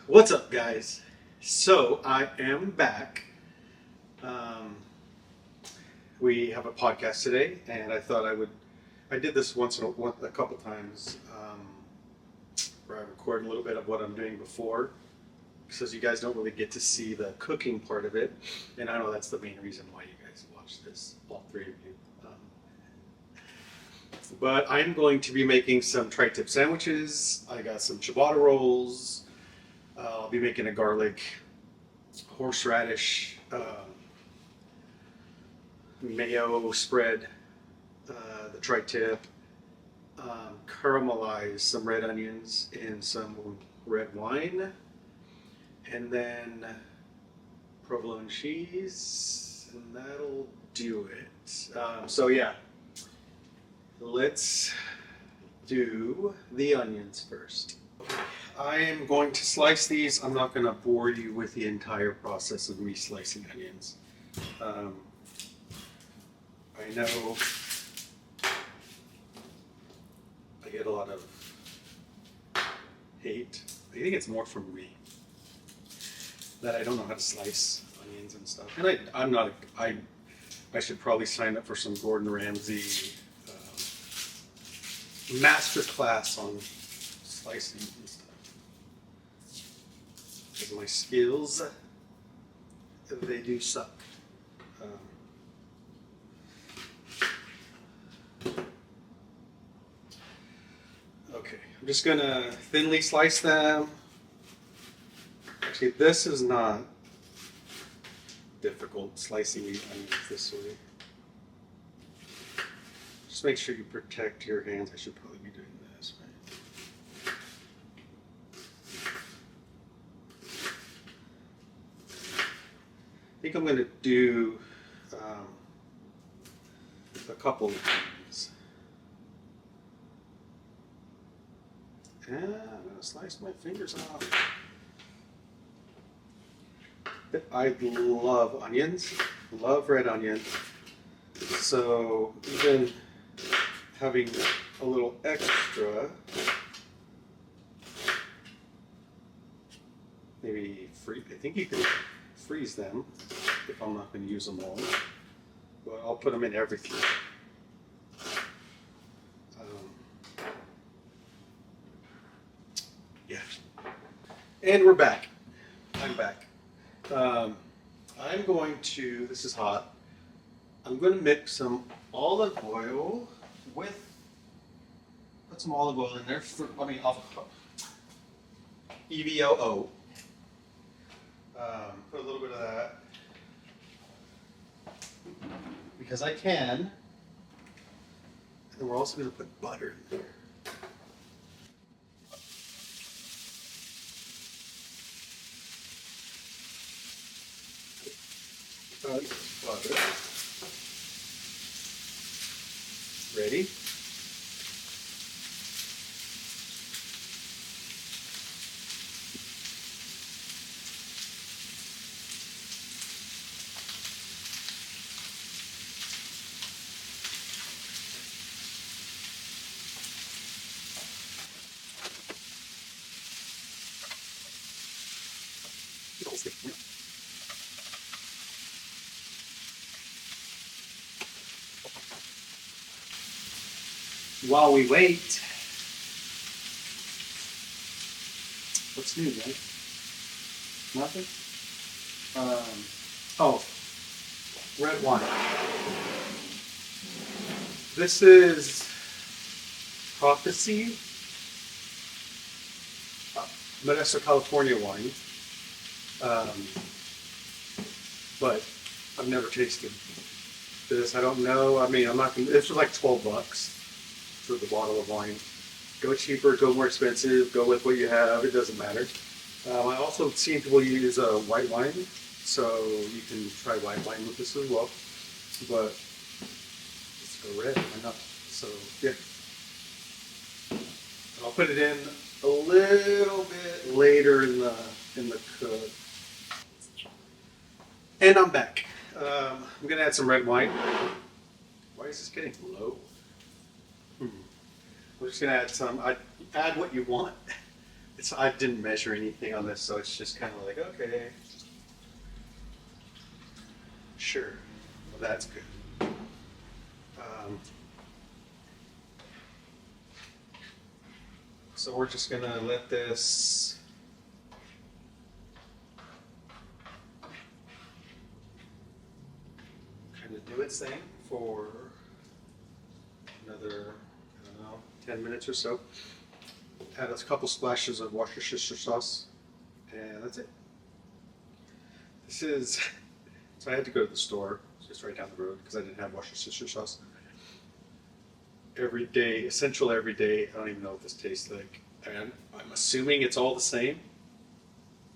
What's up, guys? So I am back. Um, we have a podcast today, and I thought I would. I did this a couple times, where I record a little bit of what I'm doing before, because you guys don't really get to see the cooking part of it, and I know that's the main reason why you guys watch this, all three of you. But I'm going to be making some tri-tip sandwiches. I got some ciabatta rolls. I'll be making a garlic horseradish mayo spread, the tri-tip, caramelize some red onions in some red wine, and then provolone cheese, and that'll do it. So yeah, let's do the onions first. I am going to slice these. I'm not going to bore you with the entire process of me slicing onions. I know I get a lot of hate. I think it's more from me that I don't know how to slice onions and stuff. And I'm not. I should probably sign up for some Gordon Ramsay master class on slicing and stuff. Because my skills, they do suck. Okay, I'm just gonna thinly slice them. Actually, this is not difficult, slicing the onions this way. Just make sure you protect your hands. I should probably be doing this, right? I think I'm gonna do a couple of things. And I'm gonna slice my fingers off. I love onions, love red onions. So even having a little extra, maybe I think you can freeze them if I'm not going to use them all. But I'll put them in everything. Yeah. And we're back. I'm back. I'm going to, this is hot, I'm going to mix some olive oil with, put some olive oil in there, EVOO. Put a little bit of that, because I can, and then we're also going to put butter in there. Butter. Ready? While we wait, what's new, guys? Nothing? Oh, red wine. This is Prophecy, Modesto, California wine. But I've never tasted this. I don't know. I mean, I'm not gonna, this was like $12 for the bottle of wine. Go cheaper, go more expensive, go with what you have. It doesn't matter. I also seen people use white wine, so you can try white wine with this as well. But let's go red. Why not? So yeah, and I'll put it in a little bit later in the cook. And I'm back. I'm gonna add some red wine. Why is this getting low? We're just gonna add some. Add what you want. I didn't measure anything on this, so it's just kind of like, okay, sure, well, that's good. Um, so we're just gonna let this kind of do its thing for another, I don't know, 10 minutes or so. Add a couple splashes of Worcestershire sauce, and that's it. This is, so I had to go to the store, just right down the road, because I didn't have Worcestershire sauce. Everyday, essential everyday, I don't even know what this tastes like. And I'm assuming it's all the same,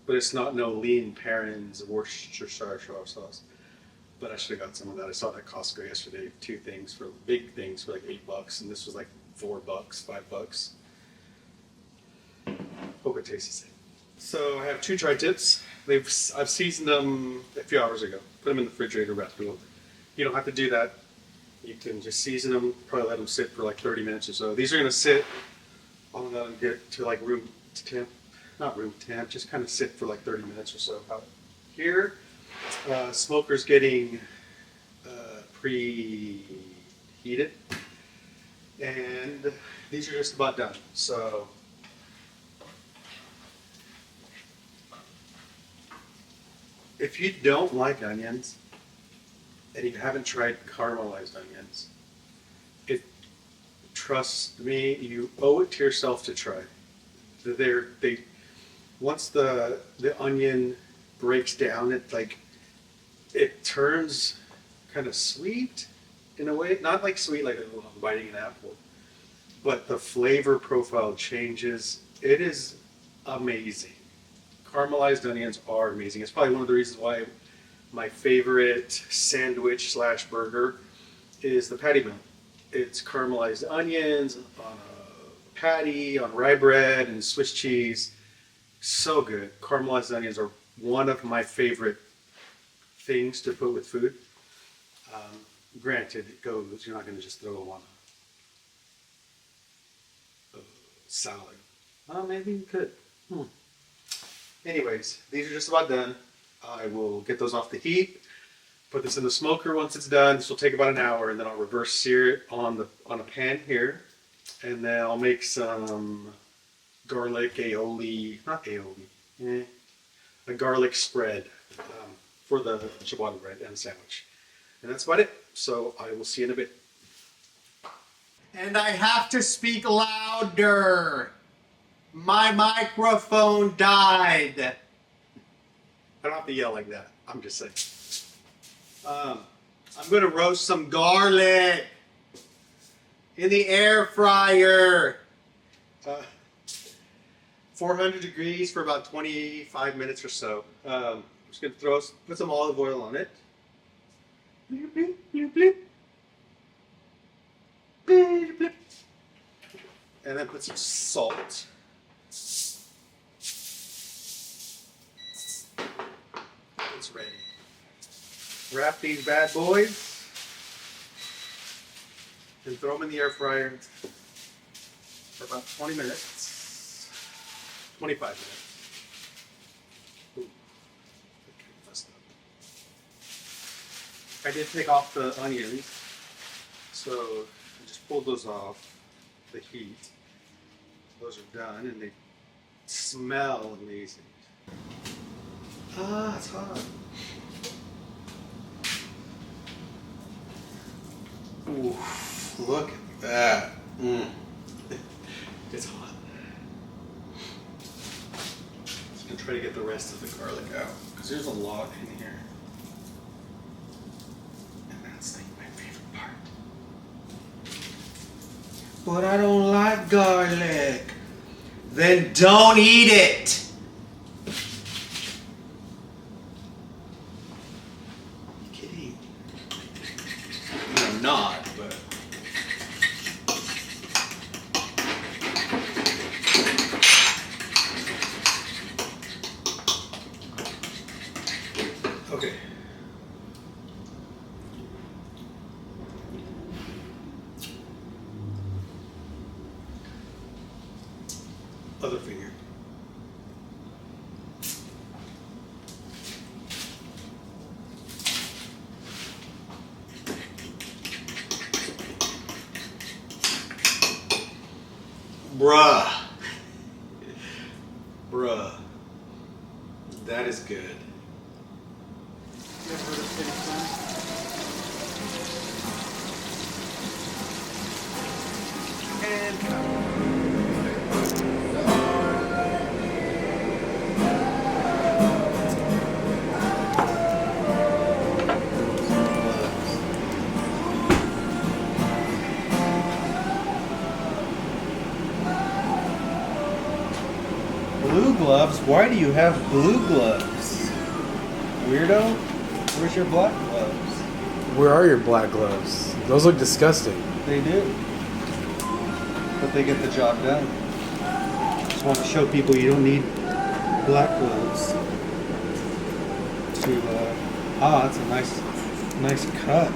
but it's not no lean Perrin's Worcestershire sauce. But I should have got some of that. I saw that at Costco yesterday, two things for big things for like $8, and this was like $4, $5. Hope it tastes the same. So I have two tri-tips. I've seasoned them a few hours ago. Put them in the refrigerator, wrapped them up. You don't have to do that. You can just season them. Probably let them sit for like 30 minutes or so. These are gonna sit. I'll let them get to like room temp, not room temp, just kind of sit for like 30 minutes or so. Out here, smoker's getting preheated, and these are just about done. So. If you don't like onions and you haven't tried caramelized onions, trust me, you owe it to yourself to try. Once the onion breaks down, it turns kind of sweet in a way, not like sweet like I'm biting an apple, but the flavor profile changes. It is amazing. Caramelized onions are amazing. It's probably one of the reasons why my favorite sandwich / burger is the patty melt. It's caramelized onions on a patty, on rye bread and Swiss cheese. So good. Caramelized onions are one of my favorite things to put with food. Granted, it goes, you're not going to just throw them on a salad. Oh, maybe you could. Anyways, these are just about done. I will get those off the heat, put this in the smoker once it's done. This will take about an hour, and then I'll reverse sear it on a pan here, and then I'll make some garlic aioli, a garlic spread for the ciabatta bread and the sandwich. And that's about it. So I will see you in a bit. And I have to speak louder. My microphone died. I don't have to yell like that. I'm just saying. I'm going to roast some garlic in the air fryer. 400 degrees for about 25 minutes or so. I'm just going to put some olive oil on it. Bloop, bloop, bloop, bloop. Bloop, bloop. And then put some salt. It's ready. Wrap these bad boys and throw them in the air fryer for about 20 minutes, 25 minutes. Ooh, I did take off the onions, so I just pulled those off the heat. Those are done and they smell amazing. Ah, it's hot. Ooh, look at that. It's hot. Just gonna try to get the rest of the garlic out because there's a lot in here. And that's like my favorite part. But I don't like garlic. Then don't eat it. Kidding. I'm not, but. Okay. Other finger. Bruh. Bruh. That is good. You ever heard of Kitty And cut. Blue gloves? Why do you have blue gloves? Weirdo? Where's your black gloves? Where are your black gloves? Those look disgusting. They do. But they get the job done. Just want to show people you don't need black gloves to, that's a nice cut.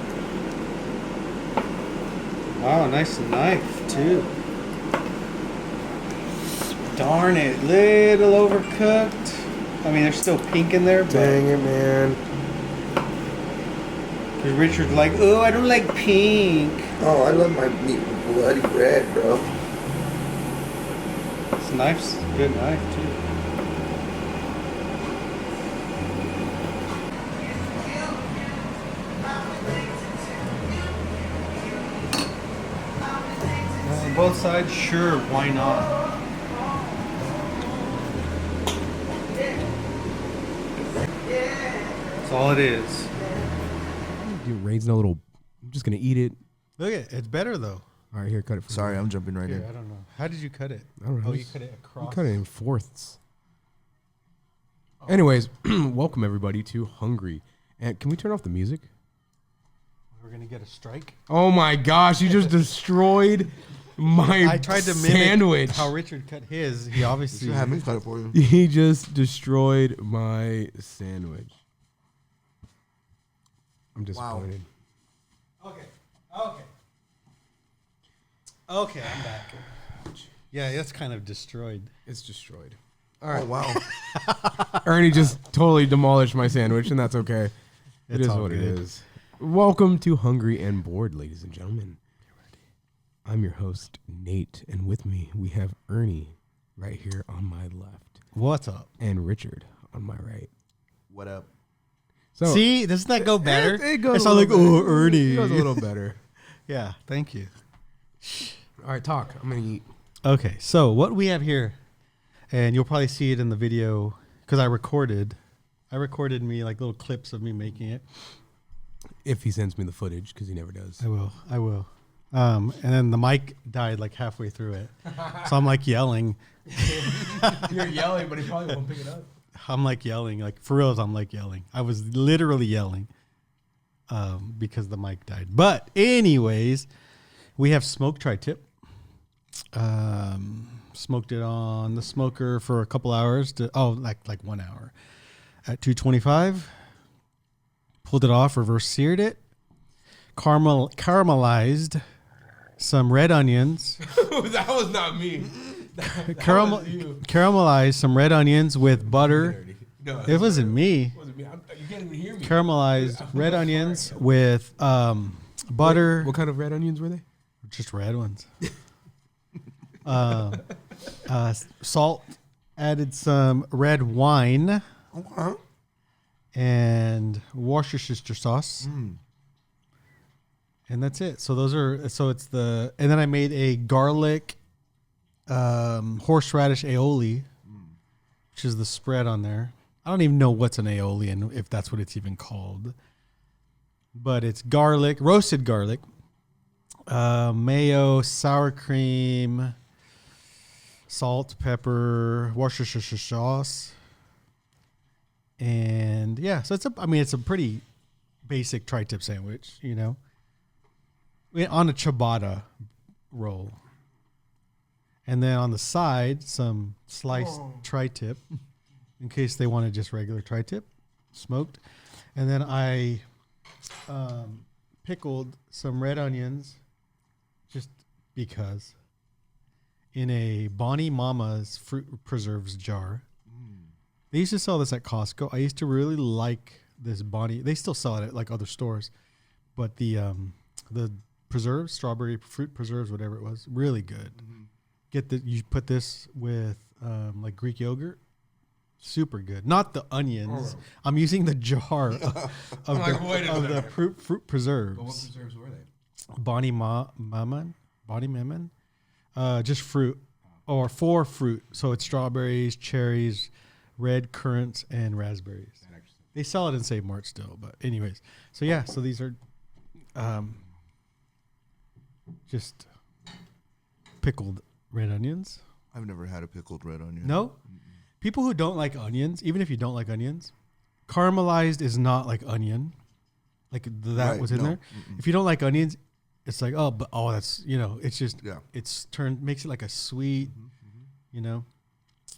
Wow, nice knife too. Darn it, little overcooked. I mean, there's still pink in there, but Dang it, man. Richard's like, oh, I don't like pink. Oh, I love my meat bloody red, bro. This knife's a good knife too. On both sides, sure, why not? That's all it is. Dude, Rain's no little. I'm just gonna eat it. Look at it, it's better though. All right, here, cut it. For Sorry, me. I'm jumping right Here, in. I don't know. How did you cut it? I don't know. Oh, you cut it across. You cut it in fourths. Anyways, welcome everybody to Hungry. And can we turn off the music? We're gonna get a strike. Oh my gosh, you just destroyed my I tried to mimic sandwich. how Richard cut his. He obviously You should have me cut it for you. He just destroyed my sandwich. I'm disappointed. Okay. Okay, I'm back. Yeah, that's kind of destroyed. It's destroyed. All right. Oh, wow. Ernie just totally demolished my sandwich, and that's okay. It It's is all what it good. is. Welcome to Hungry and Bored, ladies and gentlemen. I'm your host, Nate, and with me we have Ernie right here on my left What's up? and Richard on my right. What up? So See, doesn't that go better? It goes I a sound like, little oh, better. Ernie. It goes a little better. Yeah, thank you. All right, talk. I'm going to eat. Okay, so what we have here, and you'll probably see it in the video because I recorded me like little clips of me making it. If he sends me the footage, because he never does. I will. And then the mic died like halfway through it. So I'm like yelling. You're yelling, but he probably won't pick it up. I'm like yelling. Like for reals, I'm like yelling. I was literally yelling because the mic died. But anyways, we have smoked tri-tip. Smoked it on the smoker for a couple hours. Like 1 hour at 225. Pulled it off, reverse seared it. Caramelized some red onions. That was not me. Caramelized some red onions with butter. No, It wasn't me. It wasn't me. You can't even hear me. Caramelized red onions with butter. What kind of red onions were they? Just red ones. Salt. Added some red wine Okay. and Worcestershire sauce. And that's it. So it's and then I made a garlic horseradish aioli, which is the spread on there. I don't even know what's an aioli and if that's what it's even called. But it's garlic, roasted garlic, mayo, sour cream, salt, pepper, Worcestershire sauce. And yeah, so it's a pretty basic tri-tip sandwich, you know, on a ciabatta roll. And then on the side, some sliced tri-tip in case they wanted just regular tri-tip, smoked. And then I pickled some red onions just because in a Bonnie Mama's fruit preserves jar. They used to sell this at Costco. I used to really like this Bonnie. They still sell it at like other stores, but the preserves, strawberry fruit preserves, whatever it was, really good. You put this with like Greek yogurt. Super good. Not the onions. I'm using the jar of the fruit preserves. But what preserves were they? Bonnie Mammon. Just fruit or 4 fruit. So it's strawberries, cherries, red currants, and raspberries. They sell it in Save Mart still, but anyways. So yeah, so these are just pickled red onions. I've never had a pickled red onion. No? People who don't like onions, even if you don't like onions, caramelized is not like onion. Like that Right, was in no. there. If you don't like onions, it's like, that's, it's just, Yeah. it's makes it like a sweet,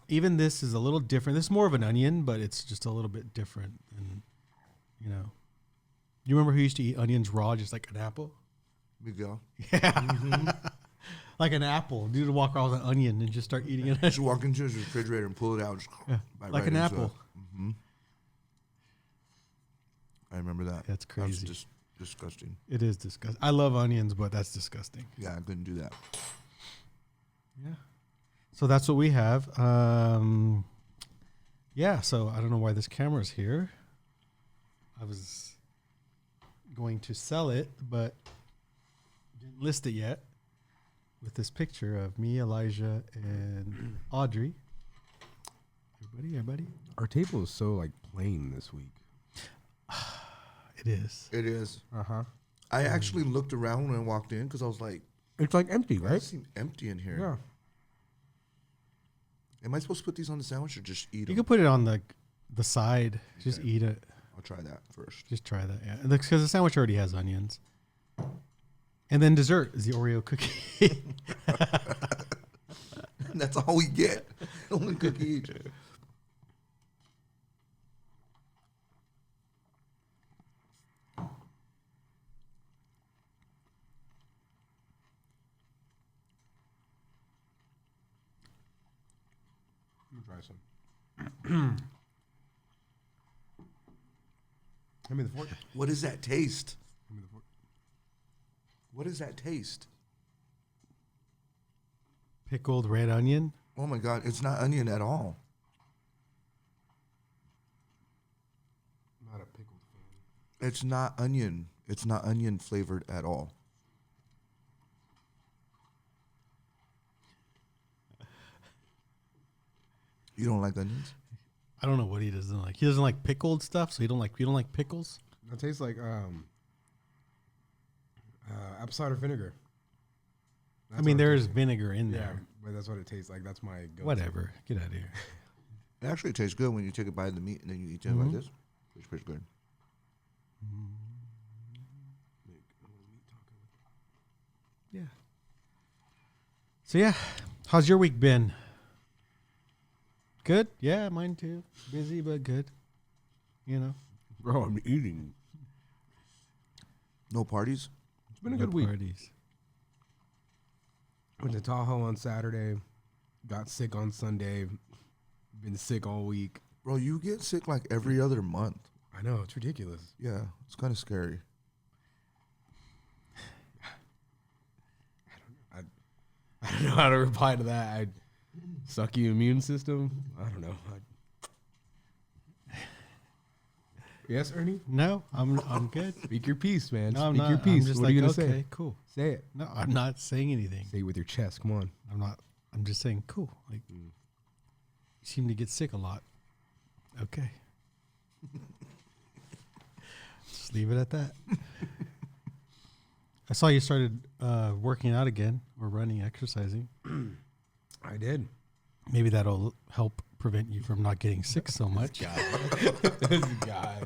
Even this is a little different. This is more of an onion, but it's just a little bit different. And, you remember who used to eat onions raw, just like an apple? Miguel. Yeah. Like an apple. Dude would walk around with an onion and just start eating it. Just walk into his refrigerator and pull it out. Just bite Like right an into apple. it. Mm-hmm. I remember that. That's crazy. That's just disgusting. It is disgusting. I love onions, but that's disgusting. Yeah, I couldn't do that. Yeah. So that's what we have. Yeah, so I don't know why this camera's here. I was going to sell it, but didn't list it yet. With this picture of me, Elijah, and Audrey. Everybody. Our table is so like plain this week. It is. It is. Uh-huh. I actually looked around when I walked in because I was like, It's like empty, it right? seems empty in here. Yeah. Am I supposed to put these on the sandwich or just eat You them? can put it on the side. Just Okay. eat it. I'll try that first. Just try that, yeah. Because the sandwich already has onions. And then dessert is the Oreo cookie. That's all we get. Only cookie each. Let me try some. Give me the fork. What does that taste? Give me the fork. What does that taste? Pickled red onion. Oh my God, it's not onion at all. Not a pickled fan. It's not onion. It's not onion flavored at all. You don't like onions? I don't know what he doesn't like. He doesn't like pickled stuff, so you don't like pickles? It tastes like apple cider vinegar. I That's mean, what it there is tastes like. vinegar in Yeah, there. but that's what it tastes like. That's my go-to. Whatever. Get out of here. It actually tastes good when you take a bite of the meat and then you eat it like this. It's pretty good. Yeah. So yeah, how's your week been? Good? Yeah, mine too. Busy but good. Bro, I'm eating. No parties? It's been a good week. Parties. Went to Tahoe on Saturday. Got sick on Sunday. Been sick all week. Bro, you get sick like every other month. I know, it's ridiculous. Yeah, it's kind of scary. I don't know how to reply to that. I sucky immune system. I don't know. Yes, Ernie? No, I'm good. Speak your piece, man. No, I'm Speak not. your piece. I'm just What like, are you gonna okay, say? cool. Say it. No, I'm not saying anything. Say it with your chest. Come on. I'm not. I'm just saying, cool. Like, you seem to get sick a lot. Okay. Just leave it at that. I saw you started working out again or running, exercising. I did. Maybe that'll help prevent you from not getting sick so much. This guy.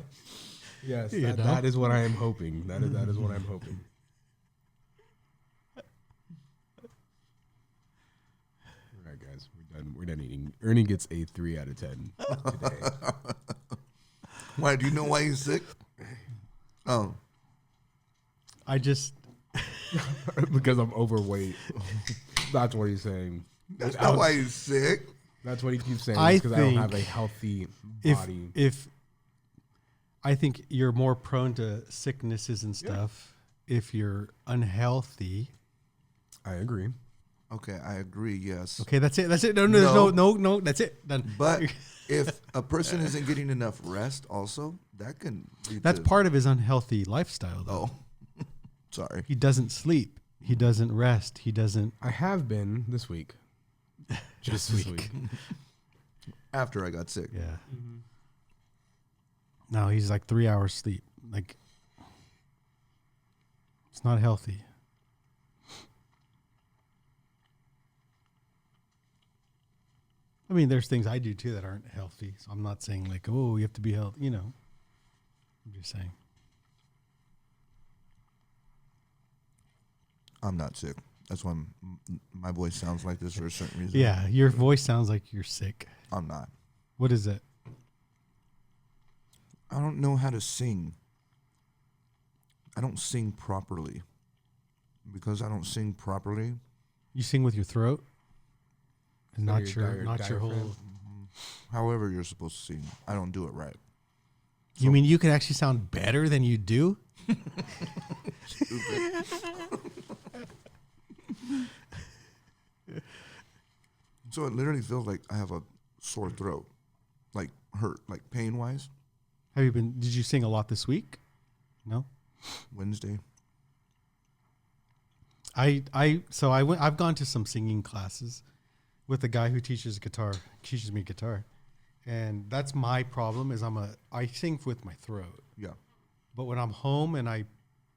Yes, You know? that is what I am hoping. That is what I'm hoping. All right, guys, we're done. We're done eating. Ernie gets a 3 out of 10 today. Why? Do you know why he's sick? Oh, I just, Because I'm overweight. That's what he's saying. that's not why he's sick. That's what he keeps saying. I Because I don't think have a healthy if body. I think you're more prone to sicknesses and stuff if you're unhealthy. I agree. Okay, I agree. Yes, Okay, that's it. That's it. No, there's no. That's it. Done. but if a person isn't getting enough rest, also that can lead That's to, part of his unhealthy lifestyle, though. Oh, sorry. He doesn't sleep. He doesn't rest. He doesn't. I have been this week. Just this week. After I got sick. Yeah. No, he's like 3 hours sleep. Like, it's not healthy. I mean, there's things I do too that aren't healthy. So I'm not saying like, oh, you have to be healthy. You know, I'm just saying. I'm not sick. That's why my voice sounds like this for a certain reason. Yeah, your voice sounds like you're sick. I'm not. What is it? I don't know how to sing. I don't sing properly. Because I don't sing properly, You sing with your throat, and So not your not your whole. diaphragm? however you're supposed to sing, I don't do it right. You mean you can actually sound better than you do? So it literally feels like I have a sore throat, like hurt, like pain wise. Have you been? Did you sing a lot this week? No. Wednesday. I've gone to some singing classes with a guy who teaches me guitar. And that's my problem is I sing with my throat. Yeah. But when I'm home and I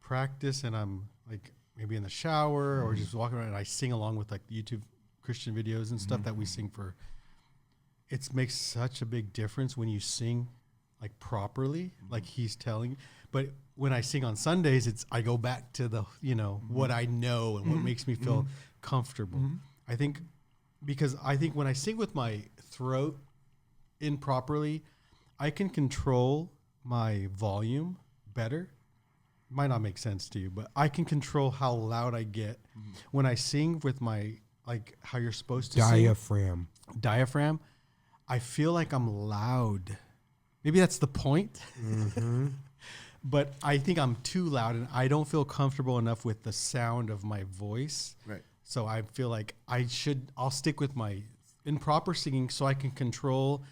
practice and I'm like maybe in the shower or just walking around and I sing along with like YouTube Christian videos and stuff that we sing for, it makes such a big difference when you sing like properly, like he's telling. But when I sing on Sundays, I go back to the, what I know and what makes me feel comfortable. I think when I sing with my throat improperly, I can control my volume better. Might not make sense to you, but I can control how loud I get when I sing with my, like how you're supposed to diaphragm. I feel like I'm loud. Maybe that's the point. But I think I'm too loud and I don't feel comfortable enough with the sound of my voice. Right. So I feel like I'll stick with my improper singing so I can control,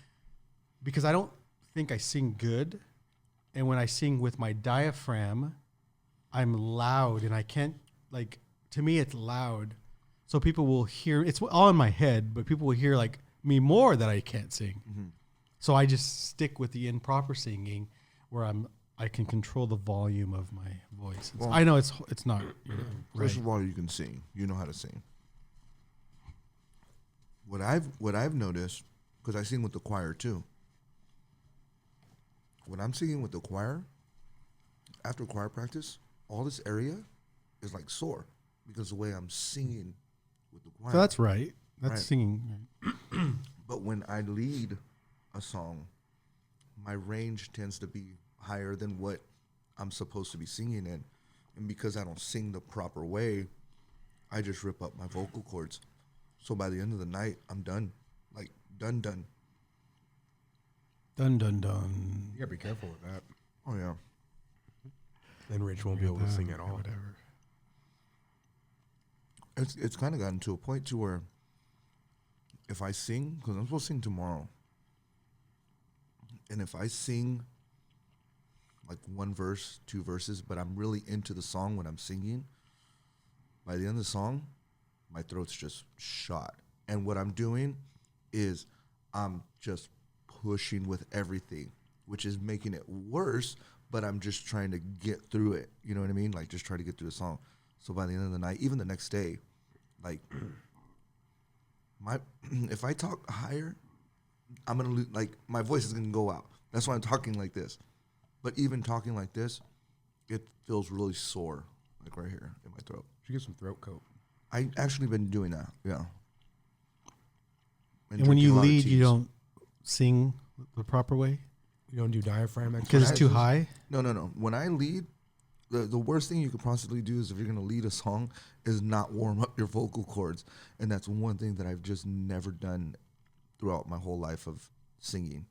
because I don't think I sing good. And when I sing with my diaphragm, I'm loud and I can't, like, to me, it's loud. So people will hear, it's all in my head, but people will hear like me more that I can't sing. So I just stick with the improper singing where I can control the volume of my voice. Well, I know it's not First right. of all, you can sing. You know how to sing. What I've noticed, because I sing with the choir too. When I'm singing with the choir, after choir practice, all this area is like sore because the way I'm singing with the choir. So that's right. That's Right. singing. But when I lead a song, my range tends to be higher than what I'm supposed to be singing in. And because I don't sing the proper way, I just rip up my vocal cords. So by the end of the night, I'm done. Like, done. Dun dun dun. You gotta be careful with that. Oh, yeah. Then Rich won't be able to sing at all. Whatever. It's kind of gotten to a point to where if I sing, because I'm supposed to sing tomorrow, and if I sing like one verse, two verses, but I'm really into the song when I'm singing, by the end of the song, my throat's just shot. And what I'm doing is I'm just pushing with everything, which is making it worse, but I'm just trying to get through it. You know what I mean? Like, just try to get through the song. So by the end of the night, even the next day, like, if I talk higher, I'm gonna lose, like, my voice is gonna go out. That's why I'm talking like this. But even talking like this, it feels really sore, like right here in my throat. Should get some throat coat. I actually been doing that, yeah. And when drinking you a lot of lead, you teas. don't sing the proper way You don't do diaphragm because it's too exercises? high. No. When I lead, the worst thing you could possibly do is if you're gonna lead a song is not warm up your vocal cords, and that's one thing that I've just never done throughout my whole life of singing.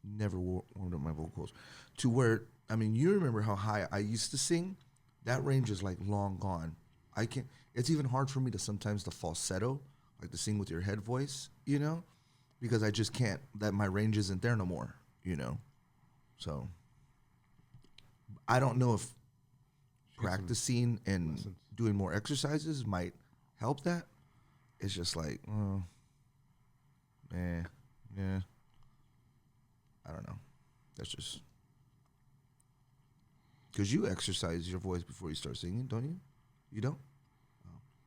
Never warmed up my vocal cords to where, I mean, you remember how high I used to sing? That range is like long gone. I can't. It's even hard for me to sometimes the falsetto, like to sing with your head voice, you know, because I just can't. That my range isn't there no more, you know. So I don't know if practicing and doing more exercises might help that. It's just like, yeah. I don't know. That's just because you exercise your voice before you start singing, don't you? You don't?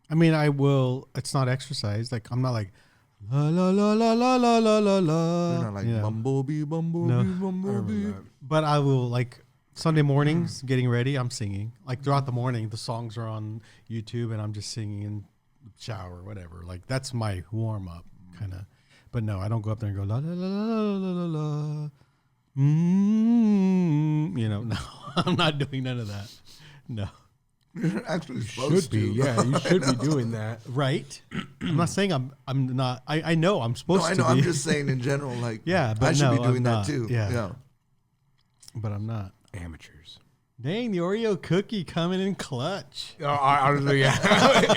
I mean, I will. It's not exercise. Like I'm not like la la la la la la la la la. You're not like you know. bumblebee, bumblebee. But I will like Sunday mornings getting ready. I'm singing like throughout the morning. The songs are on YouTube, and I'm just singing in the shower, or whatever. Like that's my warm up kind of. But no, I don't go up there and go la la la la la la la. You know, no, I'm not doing none of that. No. You're actually You supposed should be. to. Yeah, you should be doing that. Right? I'm not saying I'm not. I know I'm supposed No, I to know. be. I'm just saying in general, like, Yeah, but I should no, be doing I'm that not. too. Yeah. But I'm not. Amateurs. Dang, the Oreo cookie coming in clutch. Oh, honestly, yeah.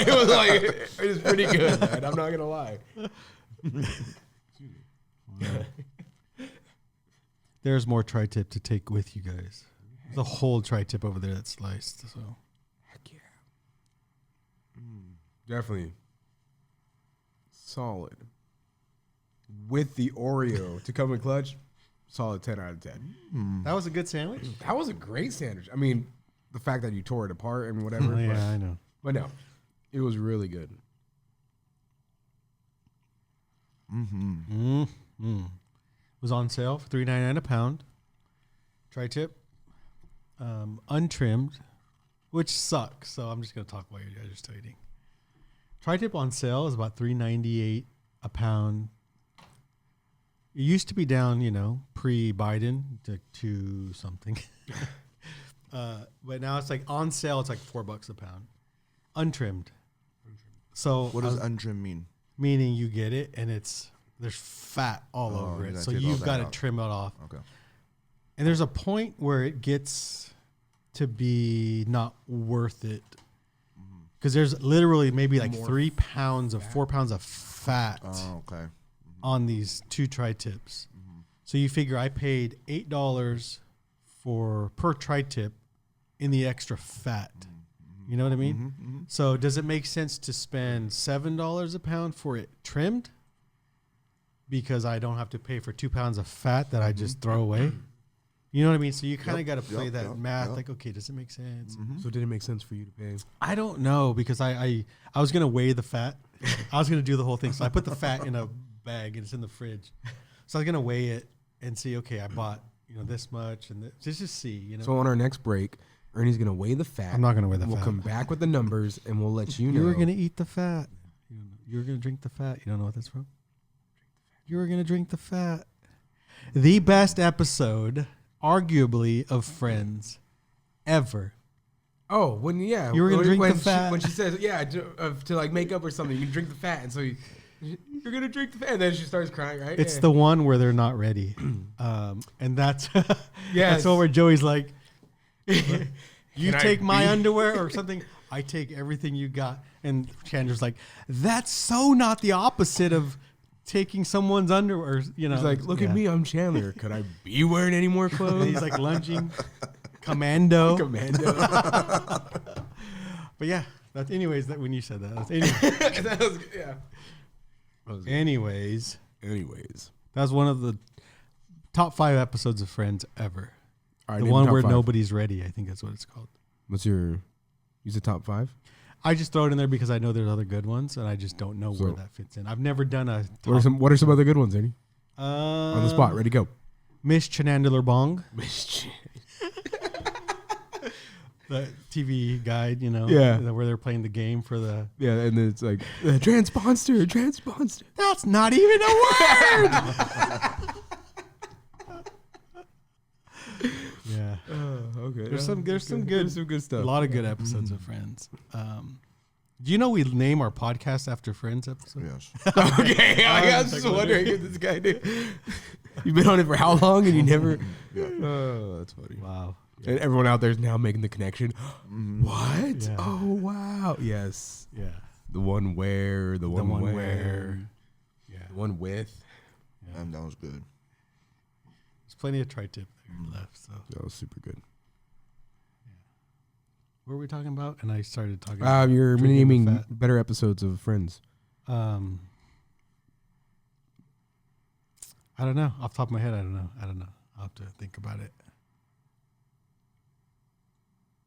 It was like, it was pretty good, man. I'm not going to lie. There's more tri-tip to take with you guys. There's a whole tri-tip over there that's sliced. So Heck yeah. Definitely. Solid. With the Oreo to come in clutch, solid 10 out of 10. that was a good sandwich. That was a great sandwich. I mean, the fact that you tore it apart and whatever. Yeah, I know. But no, it was really good. Was on sale for $3.99 a pound. Tri-tip, untrimmed, which sucks. So I'm just gonna talk while you guys are still eating. Tri-tip on sale is about $3.98 a pound. It used to be down, pre-Biden to something, but now it's like on sale. It's like $4 a pound, untrimmed. So What does untrim mean? meaning you get it and there's fat all Oh, over you it, gotta so take all you've that got to out. trim it off. Okay. And there's a point where it gets to be not worth it because there's literally maybe like 3 pounds of 4 pounds of fat Oh, okay. on these 2 tri-tips. So you figure I paid $8 per tri-tip in the extra fat. You know what I mean? So does it make sense to spend $7 a pound for it trimmed? Because I don't have to pay for 2 pounds of fat that I just throw away. You know what I mean? So you kind of got to play that math. Like, okay, does it make sense? So did it make sense for you to pay? I don't know because I was gonna weigh the fat. I was gonna do the whole thing. So I put the fat in a bag and it's in the fridge. So I was gonna weigh it and see. Okay, I bought this much and just see. So on our next break, Ernie's going to weigh the fat. I'm not gonna weigh the We'll fat. come back with the numbers and we'll let you know. You were gonna eat the fat. You were gonna drink the fat. You don't know what that's from? You were gonna drink the fat. The best episode, arguably, of Friends ever. Oh, when You were gonna drink the fat. When she says, to like make up or something, you can drink the fat. And so you're going to drink the fat. And then she starts crying, right? It's the one where they're not ready. And that's Yes. that's where Joey's like, you Can I take my be- underwear or something, I take everything you got. And Chandra's like, that's so not the opposite of taking someone's underwear. He's like, look at me, I'm Chandler. Could I be wearing any more And clothes? he's like lunging, commando. Commando. But yeah, that's anyways. That when you said that, that's anyway. That was, yeah. Anyways, Anyways. that was one of the top 5 episodes of Friends ever. All right, The name one top where 5. nobody's ready. I think that's what it's called. What's your, use the top 5? I just throw it in there because I know there's other good ones, and I just don't know where So- that fits in. I've never done a top, What are some other good ones, Ernie? On the spot, ready, go. Miss Chanandular Bong, the TV guide, Yeah. where they're playing the game for the. Yeah, and then it's like, transponster. That's not even a word. Yeah, Okay. there's some good, some good a stuff. lot of good episodes of Friends. Do you know we name our podcast after Friends episodes? Yes. Okay, I was just wondering what this guy did. You've been on it for how long and you never... Oh, that's funny. Wow. And everyone out there is now making the connection. What? Yeah. Oh, wow. Yes. Yeah. The one where, the one one where, where. Yeah. the one with. That was good. There's plenty of tri-tip there left. So That was super good. what were we talking about? And I started talking. You're drinking the naming fat. better episodes of Friends. I don't know. Off the top of my head, I don't know. I'll have to think about it.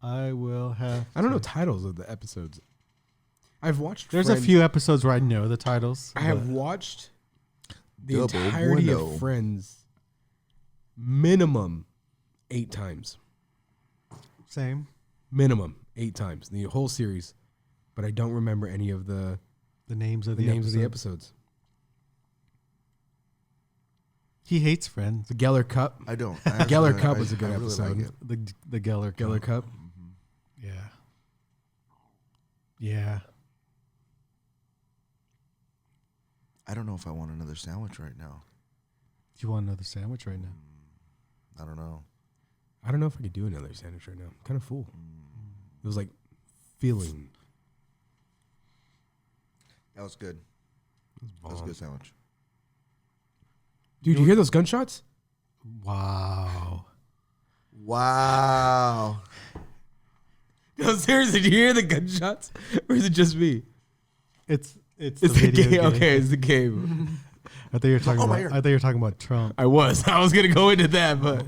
I will have. I don't to- know titles of the episodes. I've watched. There's Friends. a few episodes where I know the titles. I have but- watched the Double entirety bueno. of Friends minimum 8 times. Same. Minimum 8 times. The whole series. But I don't remember any of the names of the the names of the episodes. episodes. He hates Friends. The Geller Cup. I don't. Geller Cup was a good episode. Like it. The Geller Geller Cup. Cup. Yeah. Yeah. I don't know if I want another sandwich right now. Do you want another sandwich right now? I don't know. I don't know if I could do another sandwich right now. I'm kind of full. It was like feeling. That was good. That was a good sandwich. Dude, you hear those gunshots? Wow. Wow. No, seriously, did you hear the gunshots? Or is it just me? It's It's the video game. Okay, it's the game. I thought you were talking Oh, my about. ear. I thought you were talking about Trump. I was going to go into that, but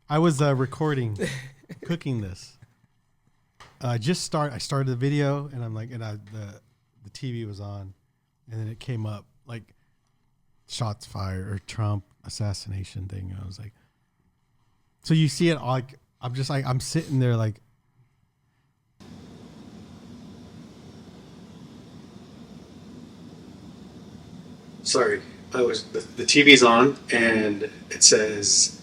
I was recording, cooking this. I started the video, and I'm like, the TV was on, and then it came up like shots fired or Trump assassination thing. And I was like, so you see it like I'm sitting there like. Sorry, the TV's on and it says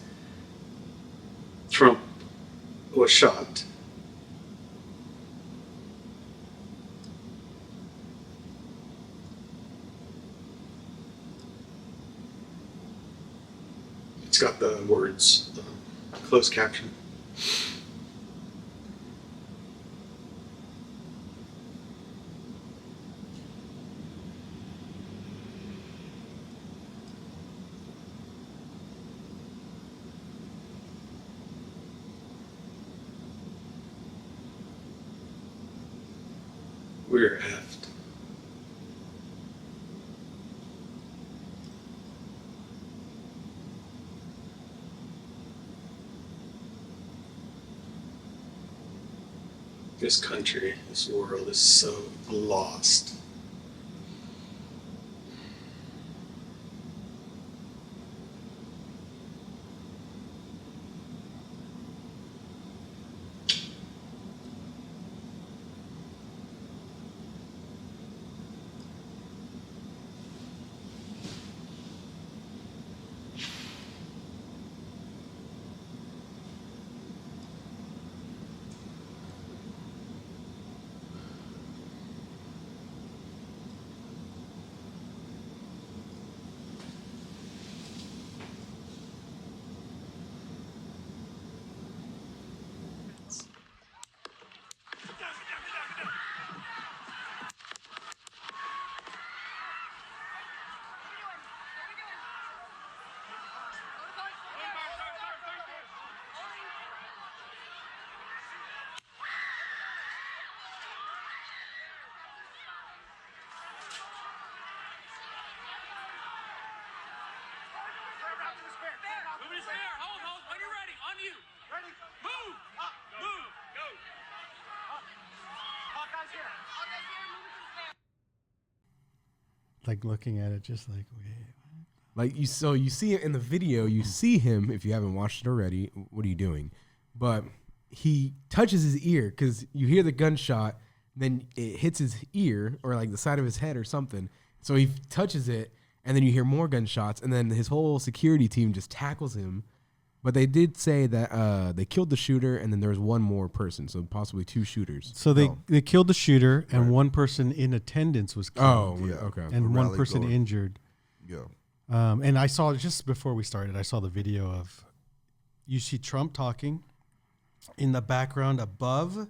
Trump was shot. It's got the words closed caption. We're effed. This country, this world is so lost. Nobody's there. Hold. When you're ready, on you. Ready? Move. Up. Move. Go. Hawkeye's here. Hawkeye's here. Move to the stand. Like looking at it, just like wait. like you see it in the video, you see him, if you haven't watched it already, what are you doing? But he touches his ear because you hear the gunshot, then it hits his ear or like the side of his head or something. So he touches it, and then you hear more gunshots, and then his whole security team just tackles him. But they did say that they killed the shooter, and then there was one more person, so possibly 2 shooters. So they killed the shooter, and one person in attendance was killed. Oh, Yeah. okay. And a one rally person goer. injured. Yeah. And I saw just before we started, I saw the video of you see Trump talking, in the background above,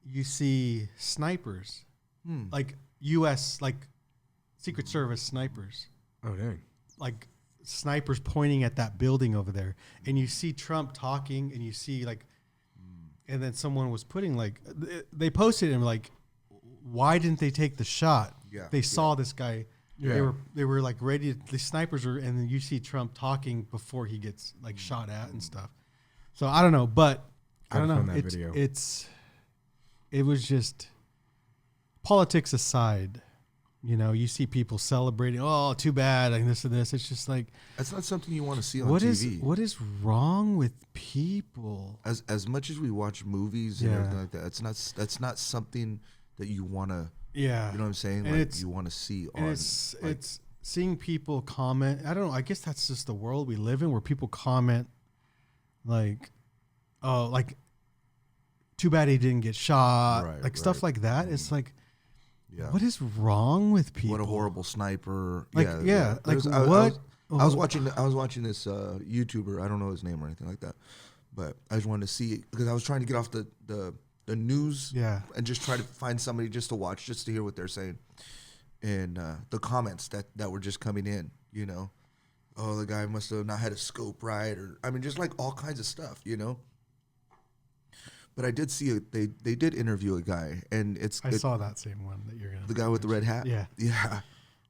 you see snipers, like U.S. like Secret Service snipers, Oh dang. like snipers pointing at that building over there, and you see Trump talking, and you see like, and then someone was putting like, they posted him like, why didn't they take the shot? Yeah, They saw this guy. Yeah. They were like ready. The snipers are, and then you see Trump talking before he gets like shot at and stuff. So I don't know, but I don't Gotta know. find that video. It was just politics aside. You know, you see people celebrating. Oh, too bad, like this and this. It's just like, That's not something you want to see on what TV. is wrong with people? As much as we watch movies and Yeah. everything like that, that's not something that you want to. Yeah, You know what I'm saying? And Like it's- you want to see and on. it's like, it's seeing people comment. I don't know. I guess that's just the world we live in, where people comment like, oh, like, too bad he didn't get shot, Right, like stuff right. like that. It's like, yeah. what is wrong with people? What a horrible sniper! Like, yeah, like There's- what? I was watching this YouTuber. I don't know his name or anything like that, but I just wanted to see it because I was trying to get off the news. Yeah. And just try to find somebody just to watch, just to hear what they're saying, and the comments that were just coming in. You know, oh, the guy must have not had a scope right, or I mean, just like all kinds of stuff. You know. But I did see they did interview a guy, and I saw that same one that you're gonna. the guy with the red hat. Yeah. Yeah.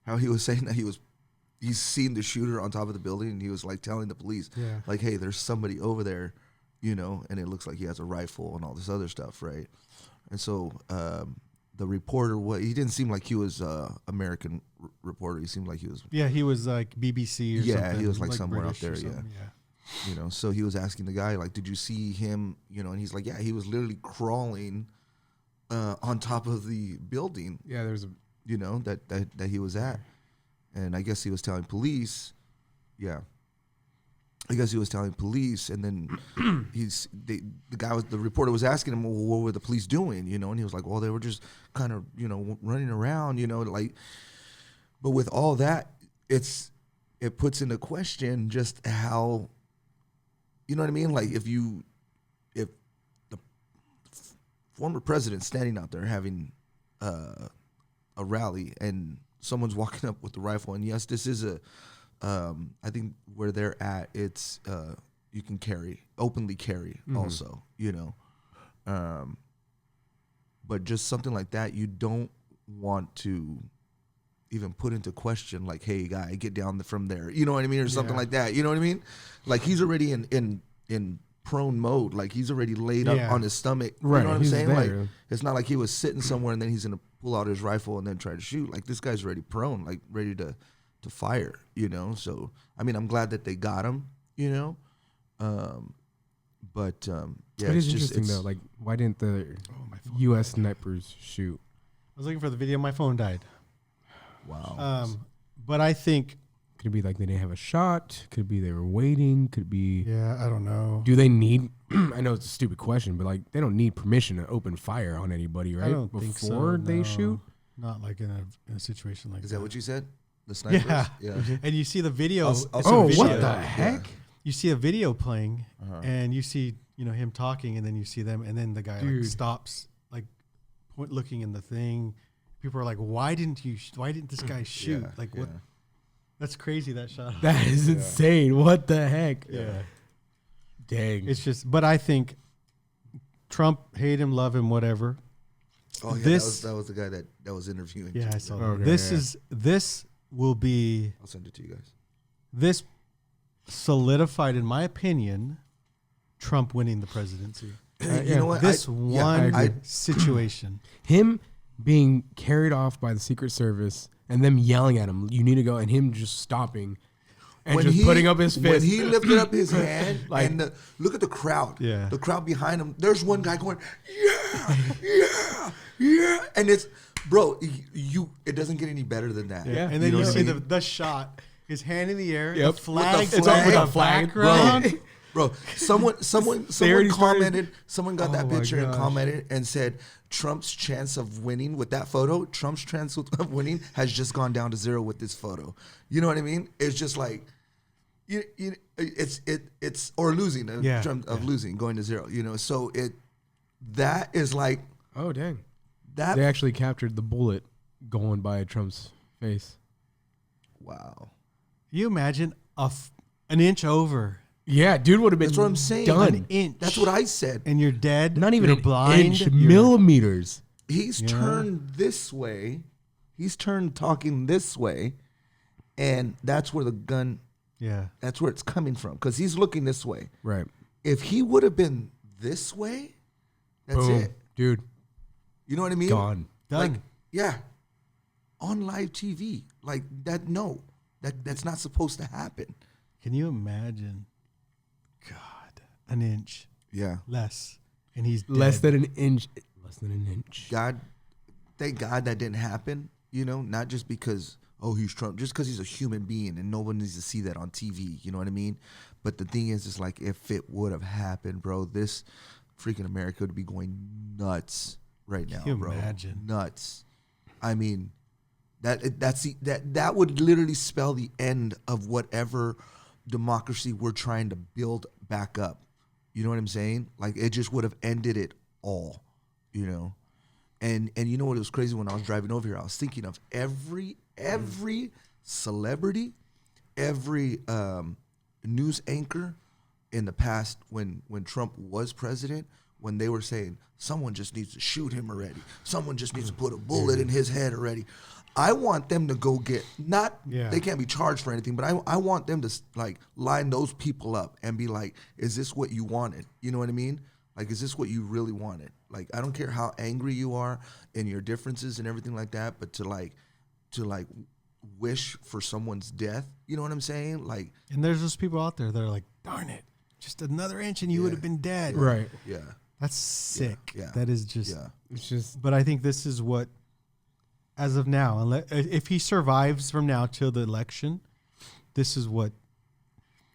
How he was saying that he's seen the shooter on top of the building, and he was like telling the police, Yeah. like, hey, there's somebody over there, you know, and it looks like he has a rifle and all this other stuff, right? And so the reporter, he didn't seem like he was American reporter. He seemed like he was, Yeah, he was like BBC or something. Yeah, he was like somewhere out British or there, yeah. something, you know, so he was asking the guy, like, did you see him, you know, and he's like, yeah, he was literally crawling on top of the building, Yeah, there's a you know, that he was at. And I guess he was telling police, yeah. I guess he was telling police, and then the reporter was asking him, well, what were the police doing, you know? And he was like, well, they were just kind of, you know, running around, you know, like. But with all that, it puts into question just how, you know what I mean? Like if the former president standing out there having a rally and someone's walking up with the rifle, and yes, this is I think where they're at, it's you can openly carry also, you know, but just something like that, you don't want to even put into question, like, hey, guy, get down from there, you know what I mean, or something like that, you know what I mean? Like he's already in prone mode, like he's already laid up on his stomach, Right, you know what I'm he's saying? there. Like it's not like he was sitting somewhere and then he's gonna pull out his rifle and then try to shoot. Like this guy's already prone, like ready to fire, you know. So I mean, I'm glad that they got him, you know. But yeah, it is it's just interesting though. Like, why didn't the my phone U.S. snipers shoot? I was looking for the video. My phone died. wow. But I think, Could it be like they didn't have a shot? Could it be they were waiting? Could it be? yeah, I don't know. Do they need? I know it's a stupid question, but like they don't need permission to open fire on anybody, right? I don't think so. Before they no. shoot. Not like in a situation like Is that. that what you said? The snipers? Yeah. And you see the video. I'll it's send a Oh, video. what the Yeah. heck? You see a video playing, Uh-huh. and you see him talking, and then you see them, and then the guy like Dude. stops, like looking in the thing. People are like, why didn't this guy shoot? Yeah, Like what? yeah. That's crazy. That shot. That is insane. What the heck? Yeah. Dang. It's just, but I think Trump, hate him, love him, whatever. Oh yeah, This- that was the guy that was interviewing. Yeah, you. I saw that. Okay, This will be I'll send it to you guys. this solidified, in my opinion, Trump winning the presidency. You know what? This I one agree. situation. Him being carried off by the Secret Service and them yelling at him, "You need to go," and him just stopping and just putting up his fist. When he lifted up his hand, Like- and look at the crowd. Yeah. The crowd behind him. There's one guy going, yeah, yeah, yeah, and it's, bro, it doesn't get any better than that. Yeah. And then know you what I see mean? the shot, his hand in the air, Yep. the flag, With the flag. in With the a flag. background. Bro, someone already started- commented. Someone got that Oh my picture and gosh. commented and said Trump's chance of winning with that photo. Trump's chance of winning has just gone down to 0 with this photo. You know what I mean? It's just like, it's or losing losing, going to 0. So that is like Oh dang! that. They actually captured the bullet going by Trump's face. Wow. Can you imagine an inch over Yeah, dude would have been That's what I'm saying. done. an inch? That's what I said. And you're dead. Not even you're an blind. inch, you're- millimeters. He's Yeah. turned this way. He's turned talking this way, and that's where the gun. Yeah. That's where it's coming from because he's looking this way. Right. If he would have been this way, that's Boom. it. Dude, You know what I mean? gone. Done. Like, yeah, on live TV, like that. No, that's not supposed to happen. Can you imagine? God, an inch Yeah, less, and he's dead. Less than an inch. Less than an inch. God, thank God that didn't happen. Not just because he's Trump, just because he's a human being and no one needs to see that on TV. You know what I mean? But the thing is like if it would have happened, bro, this freaking America would be going nuts right now, Can you bro. imagine? Nuts. I mean, that would literally spell the end of whatever democracy we're trying to build back up. You know what I'm saying? Like it just would have ended it all. And you know what, it was crazy when I was driving over here, I was thinking of every celebrity, every news anchor in the past when Trump was president, when they were saying someone just needs to shoot him already, someone just needs to put a bullet in his head already. I want them to go get they can't be charged for anything, but I want them to like line those people up and be like, is this what you wanted? You know what I mean? Like, is this what you really wanted? Like, I don't care how angry you are and your differences and everything like that, but to wish for someone's death, you know what I'm saying? Like, And there's those people out there that are like, darn it, just another inch and you would have been dead. Right. yeah, That's sick. yeah. That is just. yeah, It's just But I think this is what, as of now, if he survives from now till the election, this is what.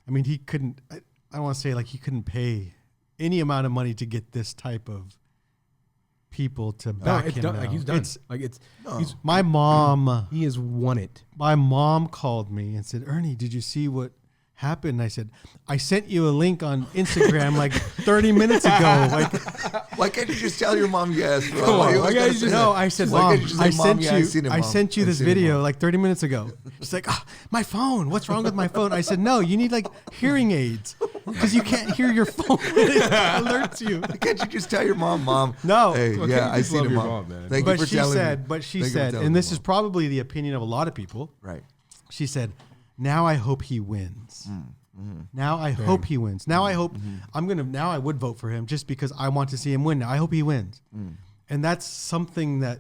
I mean, he couldn't. I don't want to say like he couldn't pay any amount of money to get this type of people to back it's him. done. now. Like he's done. It's- He's my mom. he has won it. My mom called me and said, "Ernie, did you see what happened?" And I said, "I sent you a link on Instagram like 30 minutes ago." Like, why can't you just tell your mom yes, bro? Come on, you why always can't gotta you say just- that? no, I said, Why "Mom, can't you just I say, "Mom, sent yeah, I you, seen it, I Mom. sent you I this seen it, video Mom." like 30 minutes ago." She's like, "My phone. What's wrong with my phone?" I said, "No, you need like hearing aids because you can't hear your phone when it alerts you." Why can't you just tell your mom, No. Hey, Well, yeah, can't you I just seen love it, your mom. mom, man? Thank you But for she telling said, me. but she Thank you for said, telling and me, this is Mom. probably the opinion of a lot of people. Right. She said, "Now I hope he wins. Mm-hmm. Now I hope he wins. Now I hope now I would vote for him just because I want to see him win. Now I hope he wins." Mm. And that's something that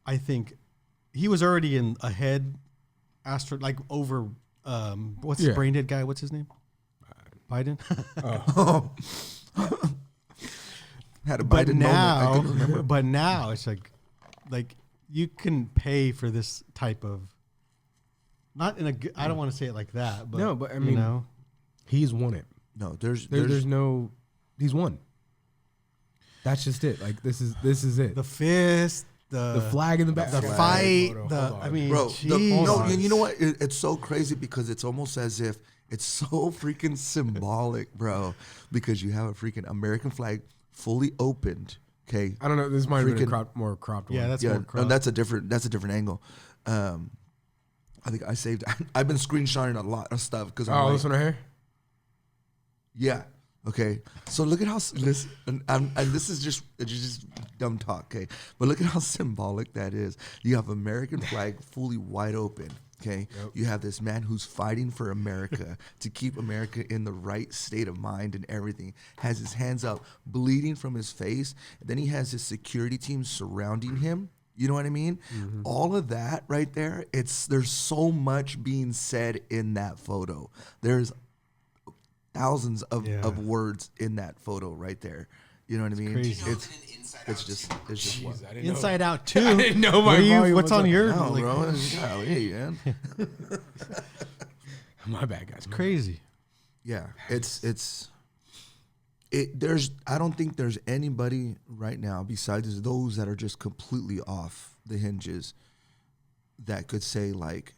I think he was already in ahead, like over. What's the Yeah. brain dead guy? What's his name? Biden. Had a But Biden moment. I couldn't now, remember. but now it's like you can pay for this type of. Not in a. I don't want to say it like that, but No, but I you mean- know, He's won it. No, there's There's no. He's won. That's just it. Like this is it. the fist, The flag in the back. the flag. fight, Hold on, the. hold on. I mean, Bro, jeez. no, and you know what? It's so crazy because it's almost as if it's so freaking symbolic, bro. Because you have a freaking American flag fully opened. Okay, I don't know. This might have been a Freaking- more cropped one. Yeah, that's yeah, more no, crap. that's a different angle. I think I saved. I've been screenshotting a lot of stuff because I'm Oh, like, this one right here. yeah. Okay. So look at how listen, and this is just dumb talk. Okay, but look at how symbolic that is. You have American flag fully wide open. Okay. Yep. You have this man who's fighting for America to keep America in the right state of mind and everything. Has his hands up, bleeding from his face. Then he has his security team surrounding him. You know what I mean? All of that right there. There's so much being said in that photo. There's thousands of words in that photo right there. You know what I mean? crazy. It's just what? I didn't know. Inside Out too. I didn't know my volume What's was on up. your? No, like, bro. Golly, man. My bad, guys. Crazy. Yeah, there's I don't think there's anybody right now besides those that are just completely off the hinges that could say like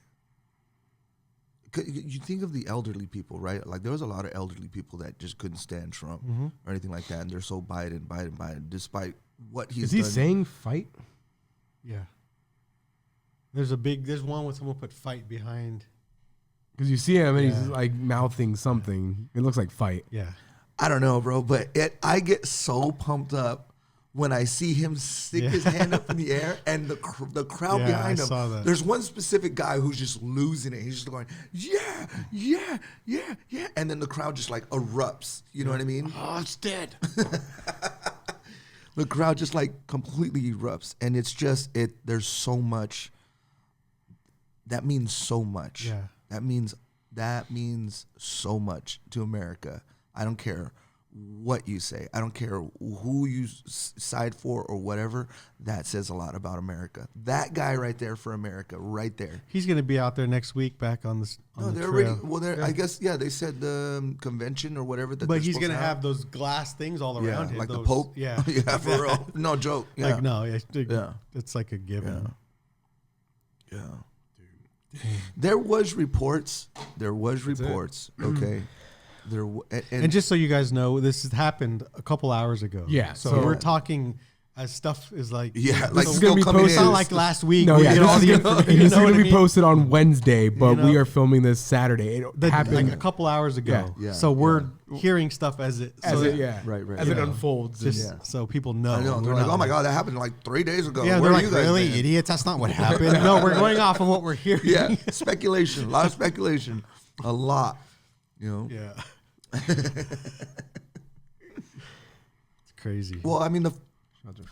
You think of the elderly people, right? Like there was a lot of elderly people that just couldn't stand Trump or anything like that, and they're so Biden, despite what he's Is he done. saying fight? Yeah. There's one with someone put fight behind. Because you see him and he's Yeah. like mouthing something. It looks like fight. Yeah. I don't know, bro, but I get so pumped up when I see him stick his hand up in the air and the crowd Yeah, behind I him. saw that. There's one specific guy who's just losing it. He's just going, yeah, and then the crowd just like erupts. You know what I mean? Oh, it's dead. The crowd just like completely erupts, and it's just there's so much. That means so much. Yeah. That means so much to America. I don't care what you say. I don't care who you side for or whatever. That says a lot about America. That guy right there for America, right there. He's going to be out there next week back on the No, the they're trail. already. Well, they're. I guess they said the convention or whatever. That But they're he's supposed going to have those glass things all around him. like the those- Pope. Yeah. yeah, for real. No joke. Yeah. Like, no, Yeah. it's like a given. Yeah. There was reports. Okay. And just so you guys know, this has happened a couple hours ago. Yeah, So, so- we're talking as stuff is like. yeah, this like is still gonna be coming It's in. not like last week. No, where yeah, you get all the this information. is You know going what to I be mean? posted on Wednesday, but You we know? are filming this Saturday. It happened Like a couple hours ago. Yeah, So we're hearing stuff as it. as so it, that- yeah, Right, as it Yeah. unfolds. Just and- so people know. I know. They're We're like, not oh my god, that happened like 3 days ago. Yeah, Where they're are like, you guys really, been?" idiots? That's not what happened. No, we're going off on what we're hearing. Yeah, speculation. A lot of speculation. A lot. You know. Yeah. It's crazy. Well, I mean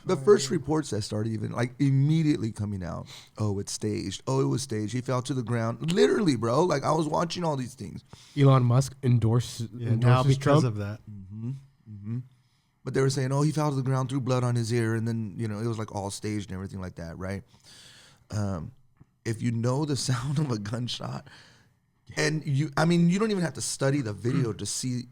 the first reports that started even like immediately coming out. Oh, it's staged. Oh, it was staged. He fell to the ground. Literally, bro. Like I was watching all these things. Elon Musk endorses Yeah, now because Trump. of that. But they were saying, oh, he fell to the ground, threw blood on his ear, and then, you know, it was like all staged and everything like that, right? If you know the sound of a gunshot, and you don't even have to study the video to see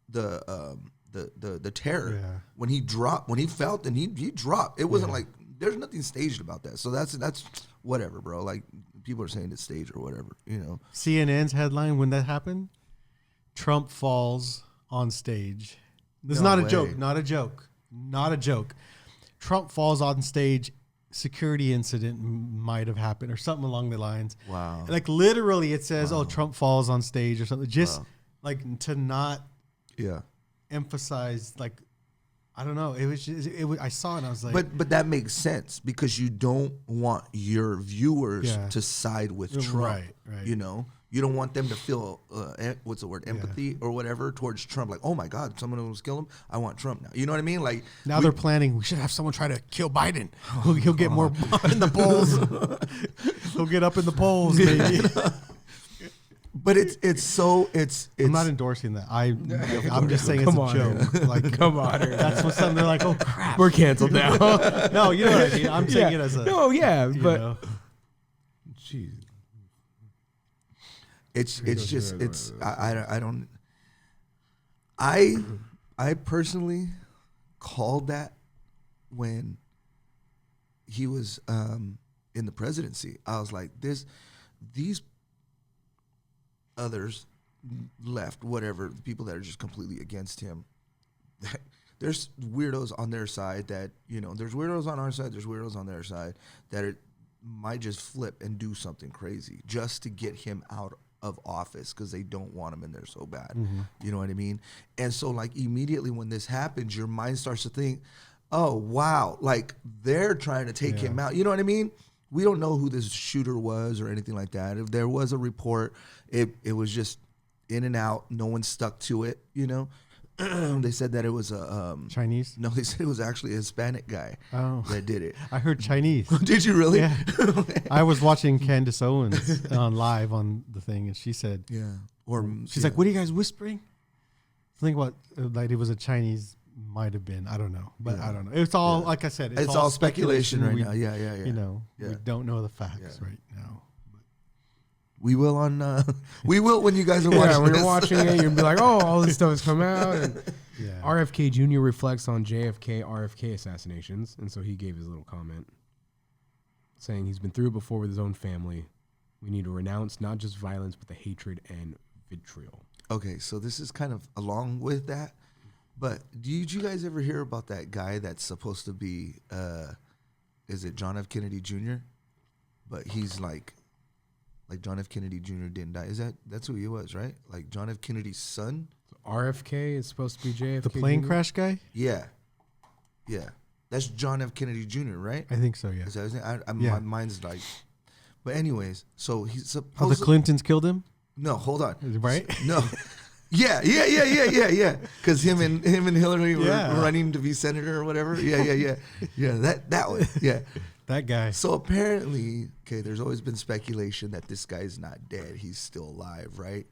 the terror. Yeah. When he felt and he dropped. It wasn't like, there's nothing staged about that. So that's whatever, bro. Like, people are saying it's staged or whatever, you know. CNN's headline when that happened: Trump falls on stage. This is No not a way. joke. Not a joke. Not a joke. Trump falls on stage. Security incident might have happened or something along the lines. Wow. Like literally, it says, "Oh, Trump falls on stage" or something. Just like to not Yeah. emphasize, like, I don't know. It was just, I saw it and I was like, But that makes sense because you don't want your viewers Yeah. to side with Trump. Right. You know, you don't want them to feel what's the word, empathy or whatever towards Trump. Like, oh my God, someone almost killed him. I want Trump now. You know what I mean? Like now they're planning. We should have someone try to kill Biden. He'll get more in the polls. He'll get up in the polls, maybe. but it's I'm not endorsing that. I'm just saying it's Come a on, joke. Like, Come on, that's what something they're like. Oh crap. we're canceled now. No, you know what I mean. I'm saying it as a. no, yeah, you but know. jeez. it's just I don't I personally called that when he was in the presidency. I was like, these others left, whatever, the people that are just completely against him. There's weirdos on their side that, you know, there's weirdos on our side, there's weirdos on their side that might just flip and do something crazy just to get him out of office because they don't want him in there so bad. You know what I mean? And so like immediately when this happens, your mind starts to think, oh, wow, like they're trying to take him out. You know what I mean? We don't know who this shooter was or anything like that. If there was a report, it was just in and out. No one stuck to it, you know? They said that it was a Chinese. no, they said it was actually a Hispanic guy that did it. I heard Chinese. Did you really? Yeah. I was watching Candace Owens on live on the thing, and she said, Yeah. Or she's like, "What are you guys whispering?" Think what like it was a Chinese, might have been. I don't know, but I don't know. It's all like I said. it's all speculation right We- now. Yeah. You know, Yeah. we don't know the facts right now. We will on. We will when you guys are Yeah, watching. when this. you're watching it, you'll be like, "Oh, all this stuff has come out." And Yeah. RFK Jr. reflects on JFK, RFK assassinations, and so he gave his little comment, saying he's been through it before with his own family, We need to renounce not just violence, but the hatred and vitriol. Okay, so this is kind of along with that, but did you guys ever hear about that guy that's supposed to be, is it John F. Kennedy Jr.? But he's like John F. Kennedy Jr. didn't die. That's who he was, right? Like John F. Kennedy's son? RFK is supposed to be JFK. The plane Jr.? crash guy? Yeah. That's John F. Kennedy Jr., right? I think so, yeah. Is that his name? Yeah. My mind's like, but anyways, so he's How the supposed. Clintons killed him? No, hold on. Right? No. Yeah. Because him and Hillary were Yeah. running to be senator or whatever. Yeah. That one. Yeah. That guy. So apparently, okay, there's always been speculation that this guy's not dead. He's still alive, right?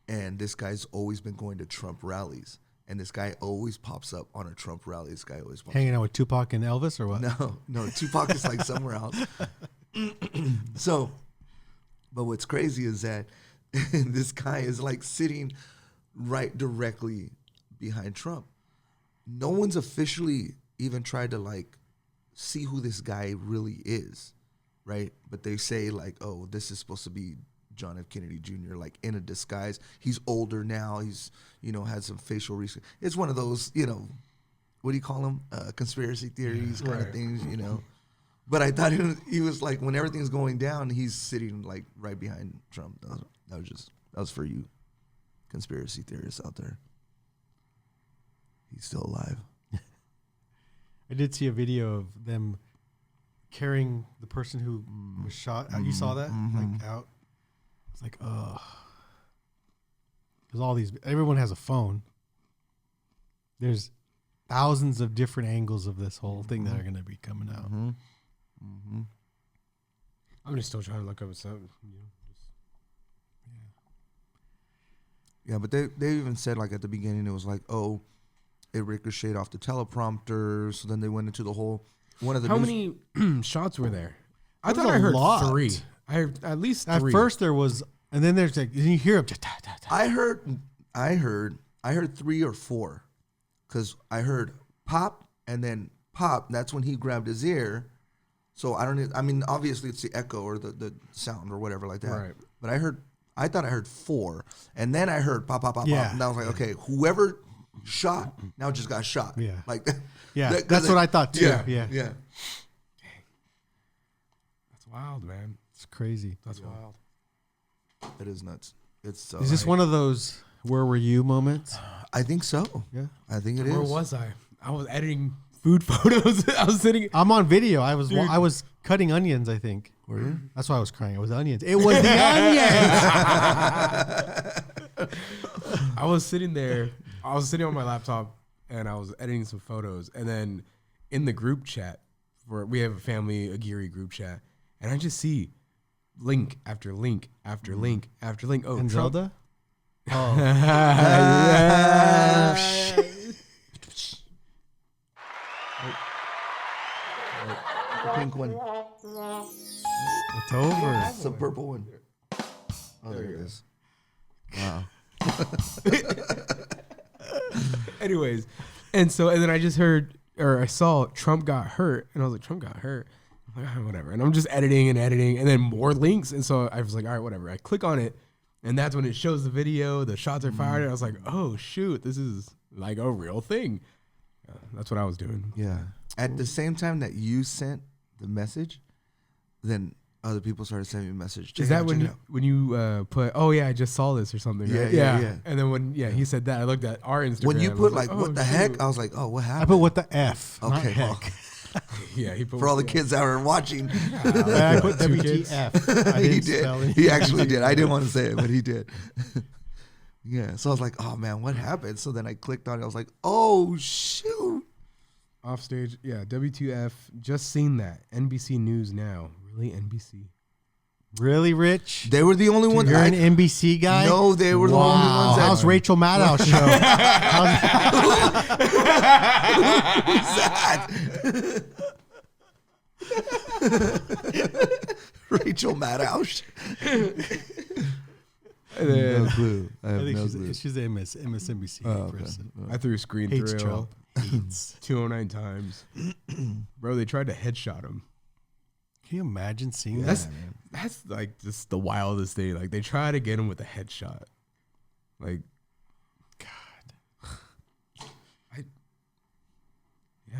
And this guy's always been going to Trump rallies. And this guy always pops up on a Trump rally. This guy always pops Hanging out with Tupac and Elvis or what? No, Tupac is like somewhere else. So, but what's crazy is that this guy is like sitting right directly behind Trump. No one's officially even tried to like see who this guy really is, right? But they say like, oh, this is supposed to be John F. Kennedy Jr. like in a disguise. He's older now. He's, had some facial research. It's one of those, what do you call them? Conspiracy theories kind of things, But I thought he was like, when everything's going down, he's sitting like right behind Trump. That was for you conspiracy theorists out there. He's still alive. I did see a video of them carrying the person who was shot. You saw that? Like out. It's like, ugh. Because everyone has a phone. There's thousands of different angles of this whole thing that are going to be coming out. I'm just still trying to look up something. Yeah, but they even said like at the beginning it was like, oh, it ricocheted off the teleprompter. So then they went into the whole one of the. How many shots were there? I There thought was I a heard lot. 3. I heard at least 3. At first there was, and then there's like, you hear him. I heard 3 or 4, because I heard pop and then pop. That's when he grabbed his ear. So I mean, obviously it's the echo or the sound or whatever like that. Right. But I thought I heard 4, and then I heard pop, pop, pop, Yeah. pop, and I was like, okay, whoever shot now just got shot. Yeah. Like, Yeah, that's what I thought too. Yeah. That's wild, man. It's crazy. That's wild. It is nuts. It's. Is this one of those "Where were you" moments? I think so. Yeah. I think it is. Where was I? I was editing food photos. I was sitting. I'm on video. I was cutting onions, I think. Were you? That's why I was crying. It was the onions. It was the onions. I was sitting there. I was sitting on my laptop and I was editing some photos. And then in the group chat, we have a family Aguirre group chat, and I just see link after link after link after link. Oh, And Trump. Zelda? Oh. The pink one. It's over. It's the purple one. Oh, there it is. Wow. Anyways, and then I just heard, or I saw Trump got hurt, and I was like, Trump got hurt. I'm like, whatever. And I'm just editing, and then more links. And so I was like, all right, whatever. I click on it, and that's when it shows the video, the shots are fired. And I was like, oh, shoot, this is like a real thing. That's what I was doing. Yeah. At the same time that you sent the message, then other people started sending me a message. Is that when you put, oh, yeah, I just saw this or something, right? Yeah. And then when he said that, I looked at our Instagram. When you I put was like, what the shoot. heck? I was like, oh, what I happened? put what the F. Not Okay, well, heck. Yeah, he put for all the kids that are watching, I put WTF. I he didn't spell did. it. He actually did. I didn't want to say it, but he did. Yeah. So I was like, oh man, what happened? So then I clicked on it. I was like, oh shoot. Offstage, yeah, W2F, just seen that. NBC News Now. Really, NBC? Really, Rich? They were the only ones. You're an NBC guy? No, they were the only ones that. How's Rachel Maddow's show? Rachel Maddow. No clue. I I have think no clue. she's an MSNBC person. I threw a screen Hates thrill Trump. Hates. 209 times. Bro, they tried to headshot him. Can you imagine seeing That's that? that's like just the wildest thing. Like they try to get him with a headshot. Like, God, yeah.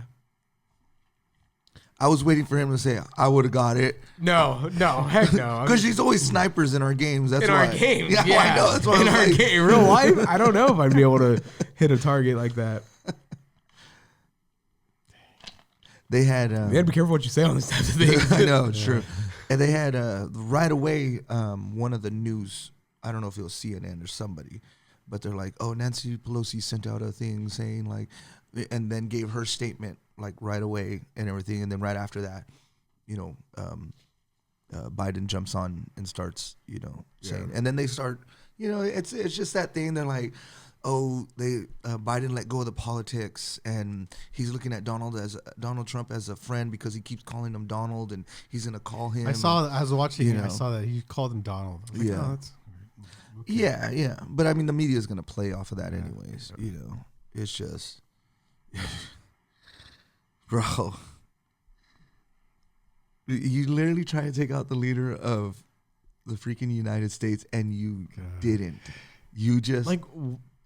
I was waiting for him to say, I would have got it. No, heck no. Because she's always snipers in our games. That's in why. our game, Yeah, I know. That's why in our game, real life, I don't know if I'd be able to hit a target like that. They had. You gotta be careful what you say on this type of thing. I know, it's true. And they had right away one of the news. I don't know if it was CNN or somebody, but they're like, "Oh, Nancy Pelosi sent out a thing saying like," and then gave her statement like right away and everything. And then right after that, Biden jumps on and starts, saying, and then they start, it's just that thing. They're like, oh, Biden let go of the politics, and he's looking at Donald Trump as a friend because he keeps calling him Donald, and he's gonna call him. I was watching it. I saw that he called him Donald. I was like, Yeah. oh, that's okay. Yeah. But I mean, the media is gonna play off of that anyways. It's just, bro. You literally try to take out the leader of the freaking United States, and you didn't. You just Like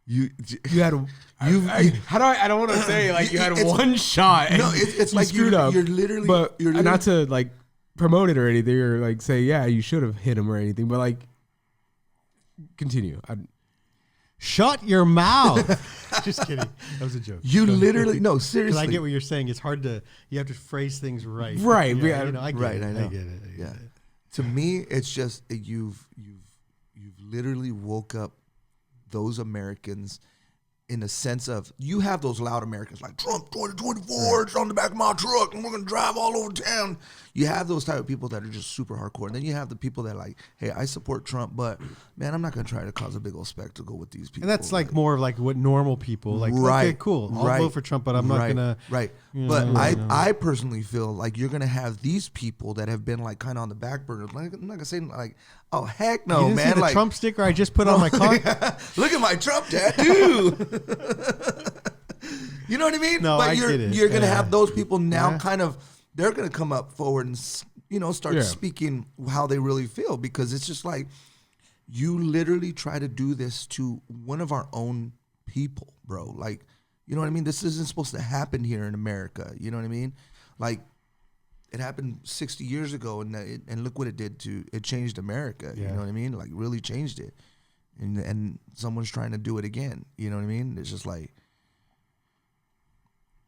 you had how do I don't want to say like you had one shot. And no, it's you like screwed up. You're literally, but you're literally, not to like promote it or anything or like say you should have hit him or anything. But like continue. Shut your mouth. Just kidding. That was a joke. you literally no Because seriously. I get what you're saying. It's hard to. You have to phrase things right. Right, Yeah, yeah, I get right, it. I know. I get it. Yeah. To me, it's just you've literally woke up those Americans in a sense of, you have those loud Americans like Trump 2024, it's on the back of my truck and we're gonna drive all over town. You have those type of people that are just super hardcore, and then you have the people that like, hey, I support Trump, but man, I'm not gonna try to cause a big old spectacle with these people. And that's like more of like what normal people like. Right, Okay, cool. I'll right, vote for Trump, but I'm not gonna. Right. you But know, I personally feel like you're gonna have these people that have been like kind of on the back burner. Like, I'm not gonna say like, oh heck no, you didn't man. see the like, Trump sticker I just put on my car. look at my Trump tattoo. You know what I mean? No, but I you're get it. you're gonna Yeah. have those people now. Yeah. Kind of, they're gonna come up forward and start Yeah. speaking how they really feel, because it's just like, you literally try to do this to one of our own people, bro. Like, you know what I mean? This isn't supposed to happen here in America. You know what I mean? Like, it happened 60 years ago, and look what it did it changed America. You Yeah. know what I mean? Like, really changed it. And someone's trying to do it again. You know what I mean? It's just like,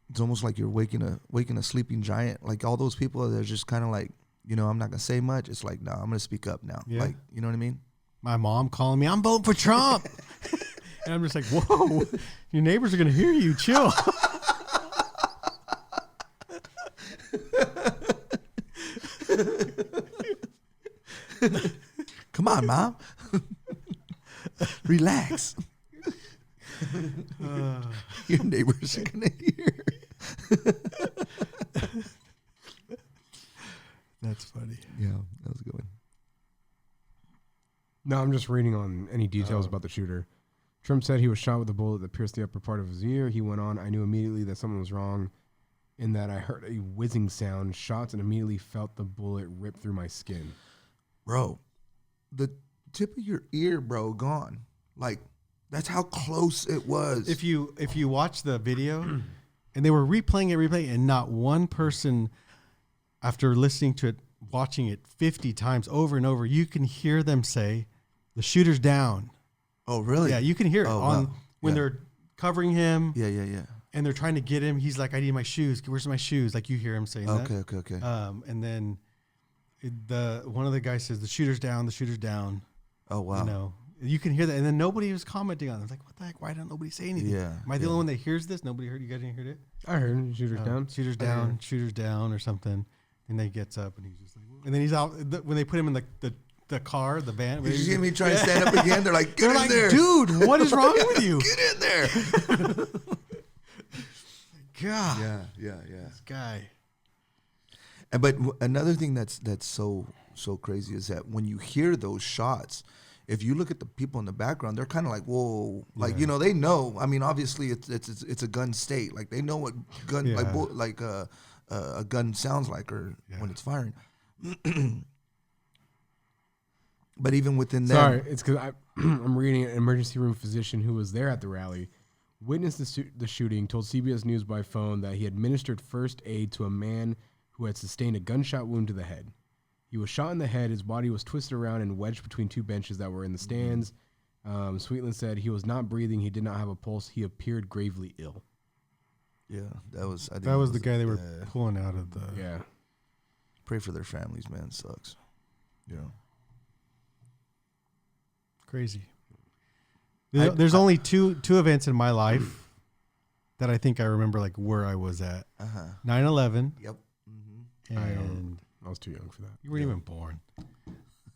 it's almost like you're waking a sleeping giant. Like, all those people that are just kind of like, I'm not gonna say much. It's like, no, I'm gonna speak up now. Yeah. Like, you know what I mean? My mom calling me, I'm voting for Trump. And I'm just like, whoa, your neighbors are going to hear you. Chill. Come on, Mom. Relax. Your neighbors are gonna hear. That's funny. Yeah, that was a good one. No, I'm just reading on any details about the shooter. Trump said he was shot with a bullet that pierced the upper part of his ear. He went on, I knew immediately that something was wrong in that I heard a whizzing sound, shots, and immediately felt the bullet rip through my skin. Bro, the tip of your ear, bro, gone. Like, that's how close it was. If you watch the video, and they were replaying it, and not one person, after listening to it, watching it 50 times over and over, you can hear them say, the shooter's down. Oh, really? Yeah, you can hear it Oh, on wow. when Yeah. they're covering him. Yeah. And they're trying to get him. He's like, I need my shoes. Where's my shoes? Like, you hear him saying that. Okay. And then one of the guys says, the shooter's down. The shooter's down. Oh, wow. You know, you can hear that. And then nobody was commenting on it. I was like, what the heck? Why don't nobody say anything? Yeah, Am I the only one that hears this? Nobody heard? You guys didn't hear it? I heard shooters down. Shooter's I heard. down. Shooter's down or something. And then he gets up and he's just like, and then he's out. When they put him in the car, the van. Did you see me trying to stand up again? They're like, get They're in like, there. dude, what is wrong with you? Get in there. God, Yeah. this guy. But another thing that's so crazy is that when you hear those shots, if you look at the people in the background, they're kind of like, whoa, like, they know. I mean, obviously it's a gun state. Like, they know what gun a gun sounds like, or when it's firing. But even within them, Sorry, it's because I'm reading an emergency room physician who was there at the rally, witnessed the shooting, told CBS News by phone that he administered first aid to a man who had sustained a gunshot wound to the head. He was shot in the head. His body was twisted around and wedged between two benches that were in the stands. Sweetland said he was not breathing. He did not have a pulse. He appeared gravely ill. yeah, that was. I think That was the it, guy they were pulling out of the. Yeah. Pray for their families, man. It sucks. You know. Crazy. There's only two events in my life that I think I remember like where I was at. 9/11 Yep. and I was too young for that. you weren't even born.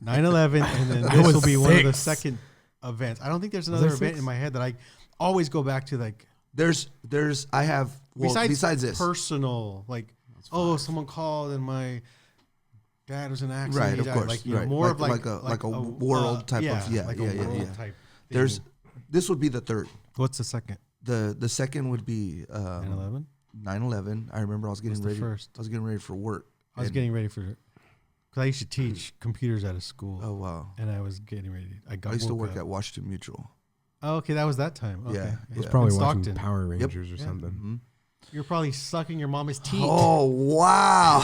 9/11 and then this will be one of the second events. I don't think there's another there event 6? in my head that I always go back to like I have besides this personal like someone called and my dad was in an accident. Right, he of died. course, Like, you know, right. more Like of a world type of like a world type. There's thing. this would be the third. What's the second? The second would be 9/11. 9/11. I remember I was getting What's the ready. first? I was getting ready for work. I was and- getting ready for because I used to teach computers at a school. Oh wow! And I was getting ready. I used to woke work up. at Washington Mutual. Oh, okay, that was that time. Okay. Yeah, I was yeah. probably In watching Stockton. Power Rangers or something. Mhm. You were probably sucking your mama's teeth. Oh wow!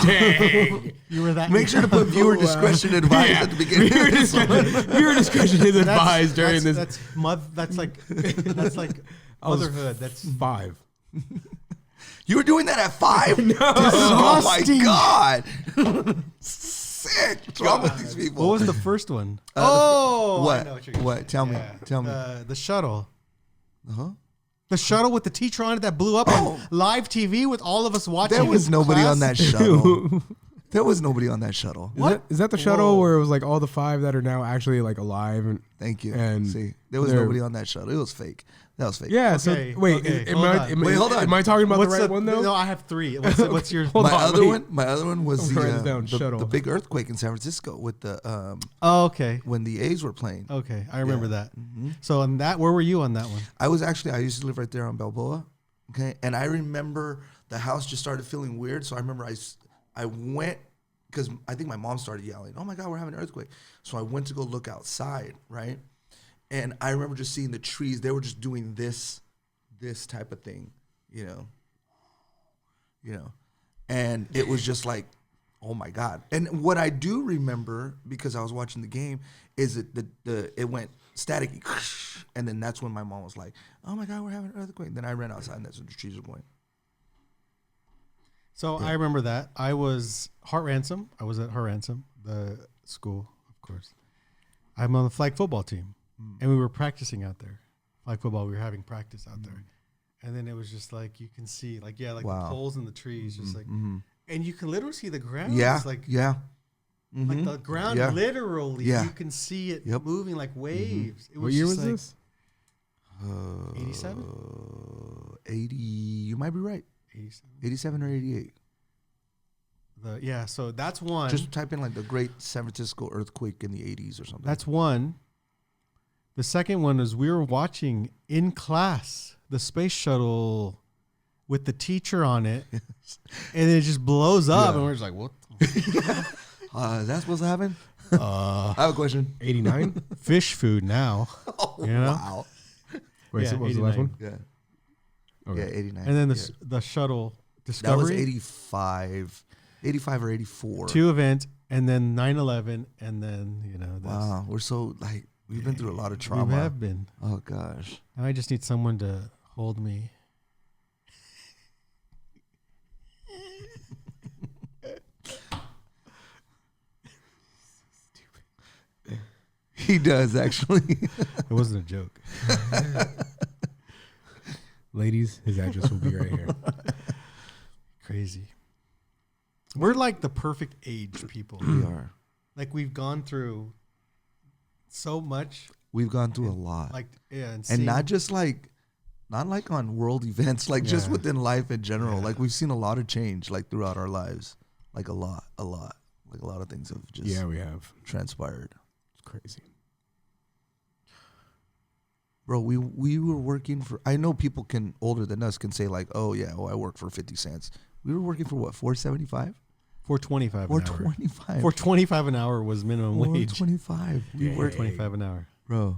You were that. Make sure to put viewer discretion advised at the beginning. of this one. Viewer discretion is advised during this. That's like motherhood. That's 5. You were doing that at 5? No. Oh my Disgusting. god! Sick. What's wrong with these people? what was the first one? what? I know what you're gonna What? say. Tell me. Yeah. Tell me. The shuttle. Uh-huh. The shuttle with the teacher on it that blew up on live TV with all of us watching. There was in nobody class. on that shuttle. There was nobody on that shuttle. Is that the shuttle Whoa. where it was like all the 5 that are now actually like alive? And Thank you. And see, there was they're- nobody on that shuttle. It was fake. That was fake. yeah. Okay, So wait, okay, am hold I? on. Am, Wait, hold on. Am I talking about What's the right one though? No, I have 3. What's your? Hold My on, other wait. one. My other one was I'm the, writing this down. Shuttle. the big earthquake in San Francisco with the Oh, okay. when the A's were playing. Okay, I remember Yeah. that. So on that, where were you on that one? I used to live right there on Balboa. Okay. And I remember the house just started feeling weird. So I remember I went because I think my mom started yelling, "Oh my God, we're having an earthquake." So I went to go look outside, right? And I remember just seeing the trees. They were just doing this type of thing, you know. And it was just like, oh my God. And what I do remember, because I was watching the game, is that it went static, and then that's when my mom was like, "Oh my God, we're having an earthquake." Then I ran outside, and that's when the trees were going. So I remember that. I was Heart Ransom. I was at Heart Ransom, the school, of course. I'm on the flag football team, and we were practicing out there. Flag football, we were having practice out there. And then it was just like, you can see, like, yeah, like Wow. the poles in the trees, just like, and you can literally see the ground. Yeah, It's like, yeah. like the ground, Yeah. literally, Yeah. you can see it Yep. moving like waves. It What year was just like this? 87? 80. You might be right. 87. 87 or 88. Yeah, so that's one. Just type in like the Great San Francisco earthquake in the 80s or something. That's one. The second one is we were watching in class the space shuttle with the teacher on it, and it just blows up, and we're just like, "What? Is that supposed to happen? I have a question. 89. Fish food now?" You know? Wow. Wait, Yeah, so what was the last 89. one? Yeah. Okay. Yeah, 89. And then Yeah. the shuttle That was Discovery, 85. 85 or 84. 2 events, and then 9/11, and then that's, Wow. We're so like, we've been through a lot of trauma. we have been. Oh gosh. Now I just need someone to hold me. He does actually. It wasn't a joke. Ladies, his address will be right here. Crazy. We're like the perfect age people. We are. Like we've gone through so much. We've gone through a lot. Like yeah, and not just like, not like on world events, like just Yeah. within life in general. Like we've seen a lot of change, like throughout our lives, like a lot. Like a lot of things have just Yeah, we have. transpired. It's crazy. Bro, we were working for. I know people older than us can say like, oh yeah, I work for 50 cents. We were working for what, $4.75, $4.25 an hour. $4.25. $4.25 an hour was minimum wage. $4.25. We work, $4.25 an hour. bro.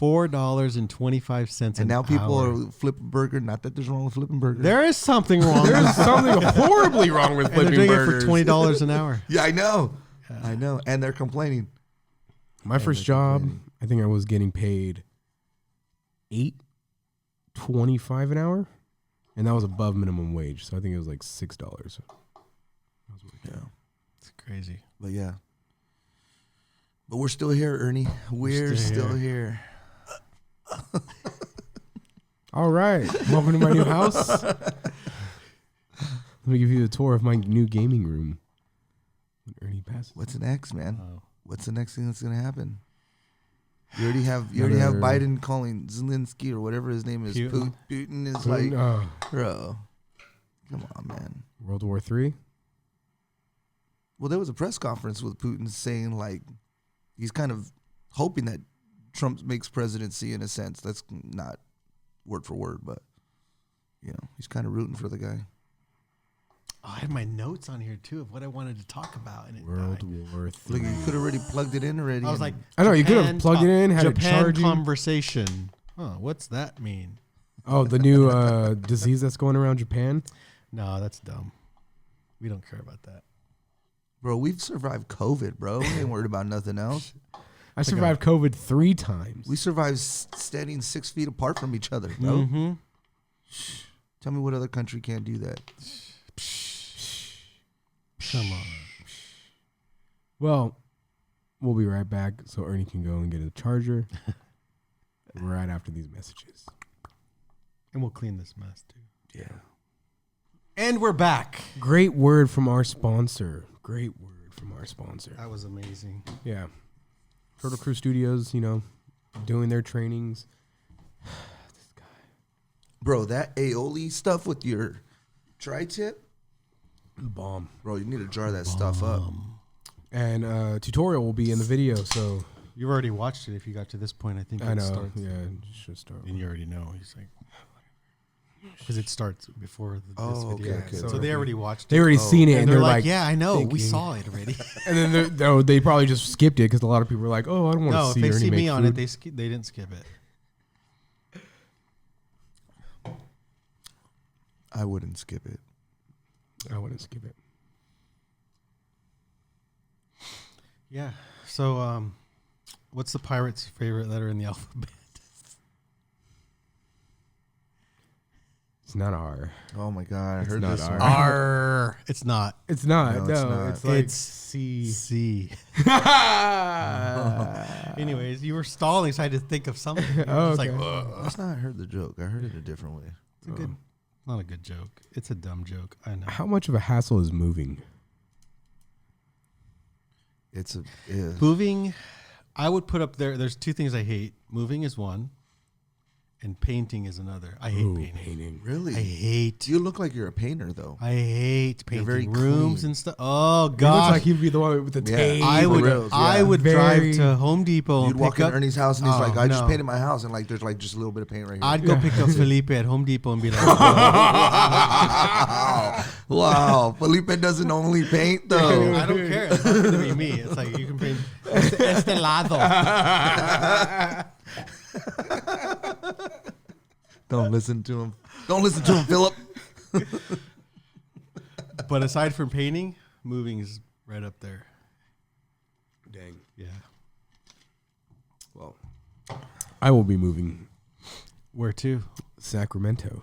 $4.25 And now people hour. are flipping burger. Not that there's wrong with flipping burger. There is something wrong. There's something horribly wrong with and they're flipping doing burgers. it for $20 an hour. Yeah, I know. I know. And they're complaining. My first job, I think I was getting paid $8.25 an hour, and that was above minimum wage. So I think it was like $6. Yeah. It's crazy. But yeah. But we're still here, Ernie. We're still here. All right, welcome to my new house. Let me give you a tour of my new gaming room. When Ernie passes. What's next, man? Oh. What's the next thing that's gonna happen? You already have Biden calling Zelensky or whatever his name is. Putin. Putin is like, Oh, bro, come on, man. World War III. Well, there was a press conference with Putin saying like he's kind of hoping that Trump makes presidency in a sense. That's not word for word, but you know, he's kind of rooting for the guy. Oh, I had my notes on here too of what I wanted to talk about, and it World died. War Look, III. you could have already plugged it in already. I was and- like, I know, you could have Japan plugged it in, had it Japan charging. conversation. Huh? What's that mean? Oh, the new disease that's going around Japan. No, that's dumb. We don't care about that. bro, we've survived COVID, bro. We ain't worried about nothing else. I survived COVID 3 times. We survived standing 6 feet apart from each other, bro. Mm-hmm. Tell me what other country can't do that. Come on. Well, we'll be right back so Ernie can go and get a charger right after these messages. And we'll clean this mess too. Yeah. And we're back. Great word from our sponsor. Great word from our sponsor. That was amazing. Yeah. Turtle Crew Studios, you know, doing their trainings. Bro, that aioli stuff with your tri-tip, Bomb. bro, you need to jar that stuff up. And tutorial will be in the video, so You've already watched it. If you got to this point, I think I it know. starts. Yeah, it should start. And you already know. He's like, because it starts before this Oh, video. okay, okay. So they already watched They it. already seen it, And and they're they're like, yeah, I know. We thinking- saw it already. And then they probably just skipped it because a lot of people were like, "Oh, I don't want to No, if see they Ernie see make me on food." it, they didn't skip it. I wouldn't skip it. I wouldn't skip it. Yeah. So, what's the pirate's favorite letter in the alphabet? It's not R. Oh my god, I heard not this R. one. R. It's not. It's not. No, No, it's not. it's like It's C. C. Anyways, you were stalling, so I had to think of something. You were Oh, just okay. like, ugh. That's not I heard the joke. I heard it a different way. It's a good, not a good joke. It's a dumb joke. I know. How much of a hassle is moving? It's a yeah. Moving, I would put up there. There's two things I hate. Moving is one, and painting is another. I hate painting. Really? I hate. You look like you're a painter though. I hate painting very rooms clean. and stuff. Oh He looks God! like he'd be the one with the Yeah. tape. I for would. reals, I yeah. would Very- drive to Home Depot You'd and walk pick in up. Ernie's house and he's Oh, like, I just no. painted my house, and like there's like just a little bit of paint right here. I'd go pick up Felipe at Home Depot and be like, Wow, Felipe doesn't only paint though. I don't care. It's not going to be me. It's like you can paint este lado. Don't listen to him. Don't listen to him, Philip. But aside from painting, moving is right up there. Dang. Yeah. Well, I will be moving Where to? Sacramento.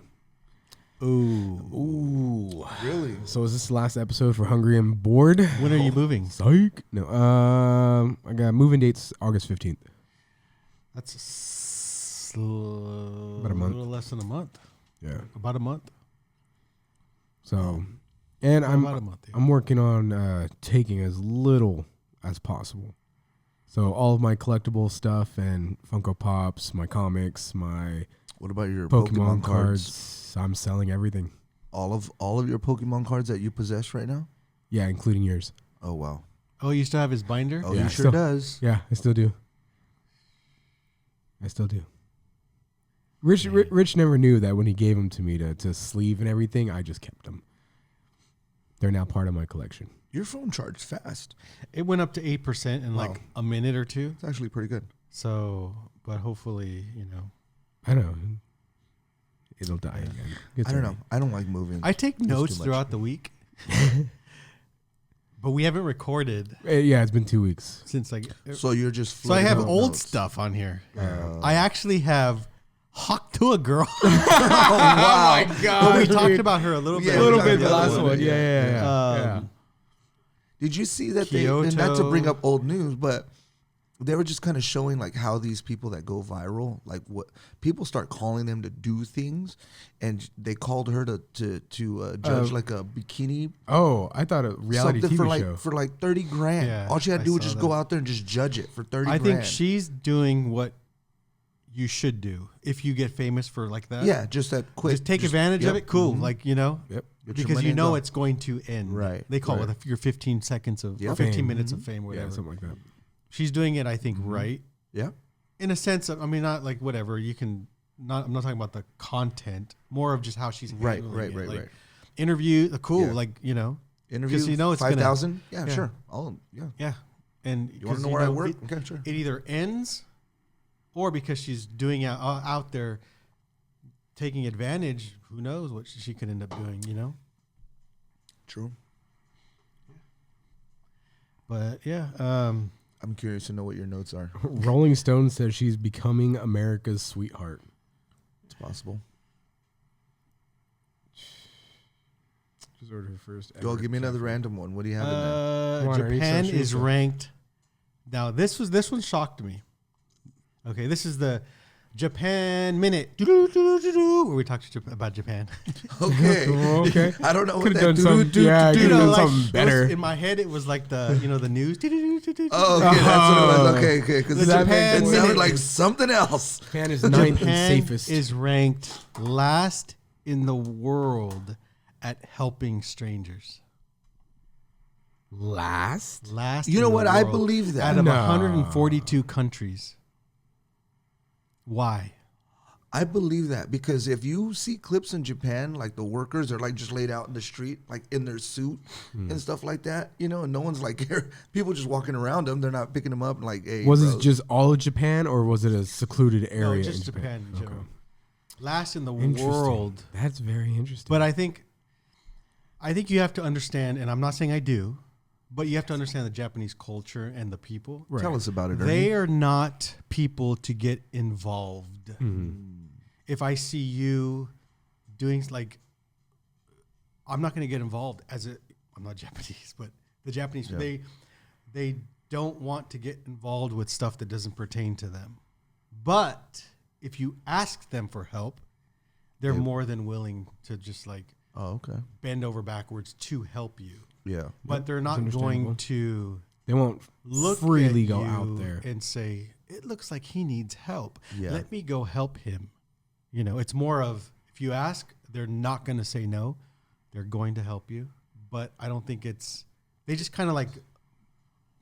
Ooh. Really? So is this the last episode for Hungry and Bored? When are you moving? Psych. No. I got moving dates August 15th. That's about a month. A little less than a month. Yeah. About a month. So, and About a month. Yeah. I'm working on taking as little as possible. So all of my collectible stuff and Funko Pops, my comics, my What about your Pokemon cards. I'm selling everything. All of your Pokemon cards that you possess right now? Yeah, including yours. Oh wow. Oh, you still have his binder? Oh, Yeah, he sure still- does. Yeah, I still do. Rich never knew that when he gave them to me to sleeve and everything, I just kept them. They're now part of my collection. Your phone charged fast. It went up to 8% in like a minute or two. It's actually pretty good. So, but hopefully, I know. It'll die again. It's I don't all know. I don't like moving. I take It's notes too much. throughout the week. But we haven't recorded right. Yeah, it's been 2 weeks. since like. So you're just. So I have floating old notes. stuff on here. I actually have Hawk to a Girl. Oh wow! But we talked about her a little bit. Yeah, A little we bit talked the about last that one. Yeah. Yeah. Did you see that they? And not to Kyoto. bring up old news, but they were just kind of showing like how these people that go viral, like what people start calling them to do things, and they called her to judge like a bikini. Oh, I thought a reality something TV show. for like 30 grand. Yeah, All she had to do was I saw just that. go out there and just judge it for 30 I grand. think she's doing what you should do if you get famous for like that. Yeah, just that quick. Just take advantage of yep. it. Cool. Mhm. Like, Yep. Get your because money you and know go. it's going to end. Right, They call right. it your 15 seconds of, or Yep. 15 Fame. minutes of fame, Yeah, whatever. something like that. She's doing it, I think, right. Yeah. In a sense of, I mean, not like whatever you can, I'm not talking about the content, more of just how she's Right, handling right, it. right, Like, right. Interview, cool. Yeah. Like, Interview. Because you know it's gonna- 5,000. Yeah, Yeah. sure. Yeah. yeah. And You want 'cause to know where I work? It, Okay, sure. it either ends or because she's doing out there taking advantage, who knows what she could end up doing, True. But yeah, I'm curious to know what your notes are. Rolling Stone says she's becoming America's sweetheart. It's possible. Just ordered her first. Go, ever give me another check. random one. What do you have in there? Come on, Ernie, Japan start shooting is stuff. ranked. Now this one shocked me. Okay, this is the Japan minute where we talked about Japan. Okay. Okay. I don't know what Could've that done some- yeah, do. could've done like, something it was- better. in my head, it was like the the news. Oh, okay, that's what it was. Okay, okay. Because The Japan it sounded minute. like something else. Japan is ninth and Japan safest. is ranked last in the world at helping strangers. last. Last. You know in the what? I world believe that. Out of No. 142 countries. Why? I believe that because if you see clips in Japan, like the workers are like just laid out in the street, like in their suit and stuff like that, and no one's like people just walking around them. They're not picking them up and like, hey, Was bros. it just all of Japan, or was it a secluded area? No, just in Japan in general. Last in the Interesting. world. That's very interesting. But I think you have to understand, and I'm not saying I do, but you have to understand the Japanese culture and the people. Right. Tell us about it. They Ernie. are not people to get involved. If I see you doing like, I'm not going to get involved I'm not Japanese, but the Japanese, they don't want to get involved with stuff that doesn't pertain to them. But if you ask them for help, they're more than willing to just like Oh, okay. bend over backwards to help you. Yeah. But they're not understandable. going to they won't look freely at go you out there. and say, it looks like he needs help. Yeah. Let me go help him. It's more of, if you ask, they're not going to say no. They're going to help you. But I don't think they just kind of like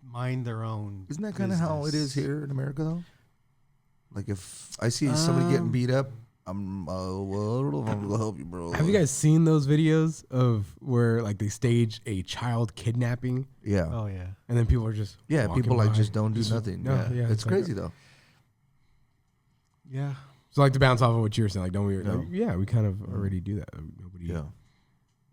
mind their own. Isn't that kind of how it is business. here in America, though? Like if I see somebody getting beat up, well, I don't know if I'm gonna help you, bro. Have you guys seen those videos of where like they stage a child kidnapping Yeah. Oh, yeah. and then people are just Yeah. walking People like by? just don't do nothing. no, yeah. yeah, It's it's like- crazy though. Yeah. So like to bounce off of what you were saying, like don't we? No. Like, yeah, we kind of already do that. Nobody. Yeah.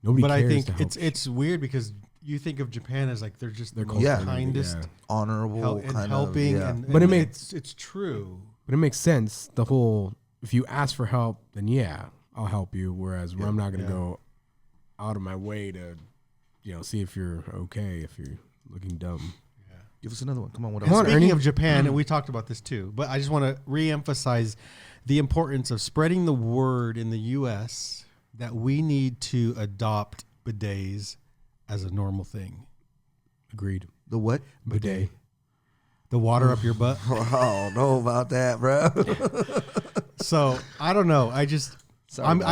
Nobody. But cares I think to help. it's weird because you think of Japan as like they're just the most Yeah. kindest Yeah. Honorable and kind helping. of. Yeah. And, But and it makes- it's true. But it makes sense. The whole if you ask for help, then yeah, I'll help you. Whereas where I'm not going to Yeah. go out of my way to, see if you're okay, if you're looking dumb. Give us another one. Come on. What And else? on, speaking Ernie. of Japan, and we talked about this too, but I just want to reemphasize the importance of spreading the word in the U.S. that we need to adopt bidets as a normal thing. Agreed. The what? Bidet. The water up your butt. Oh, I don't know about that, bro. So I don't know. I just Sorry, I'm dog.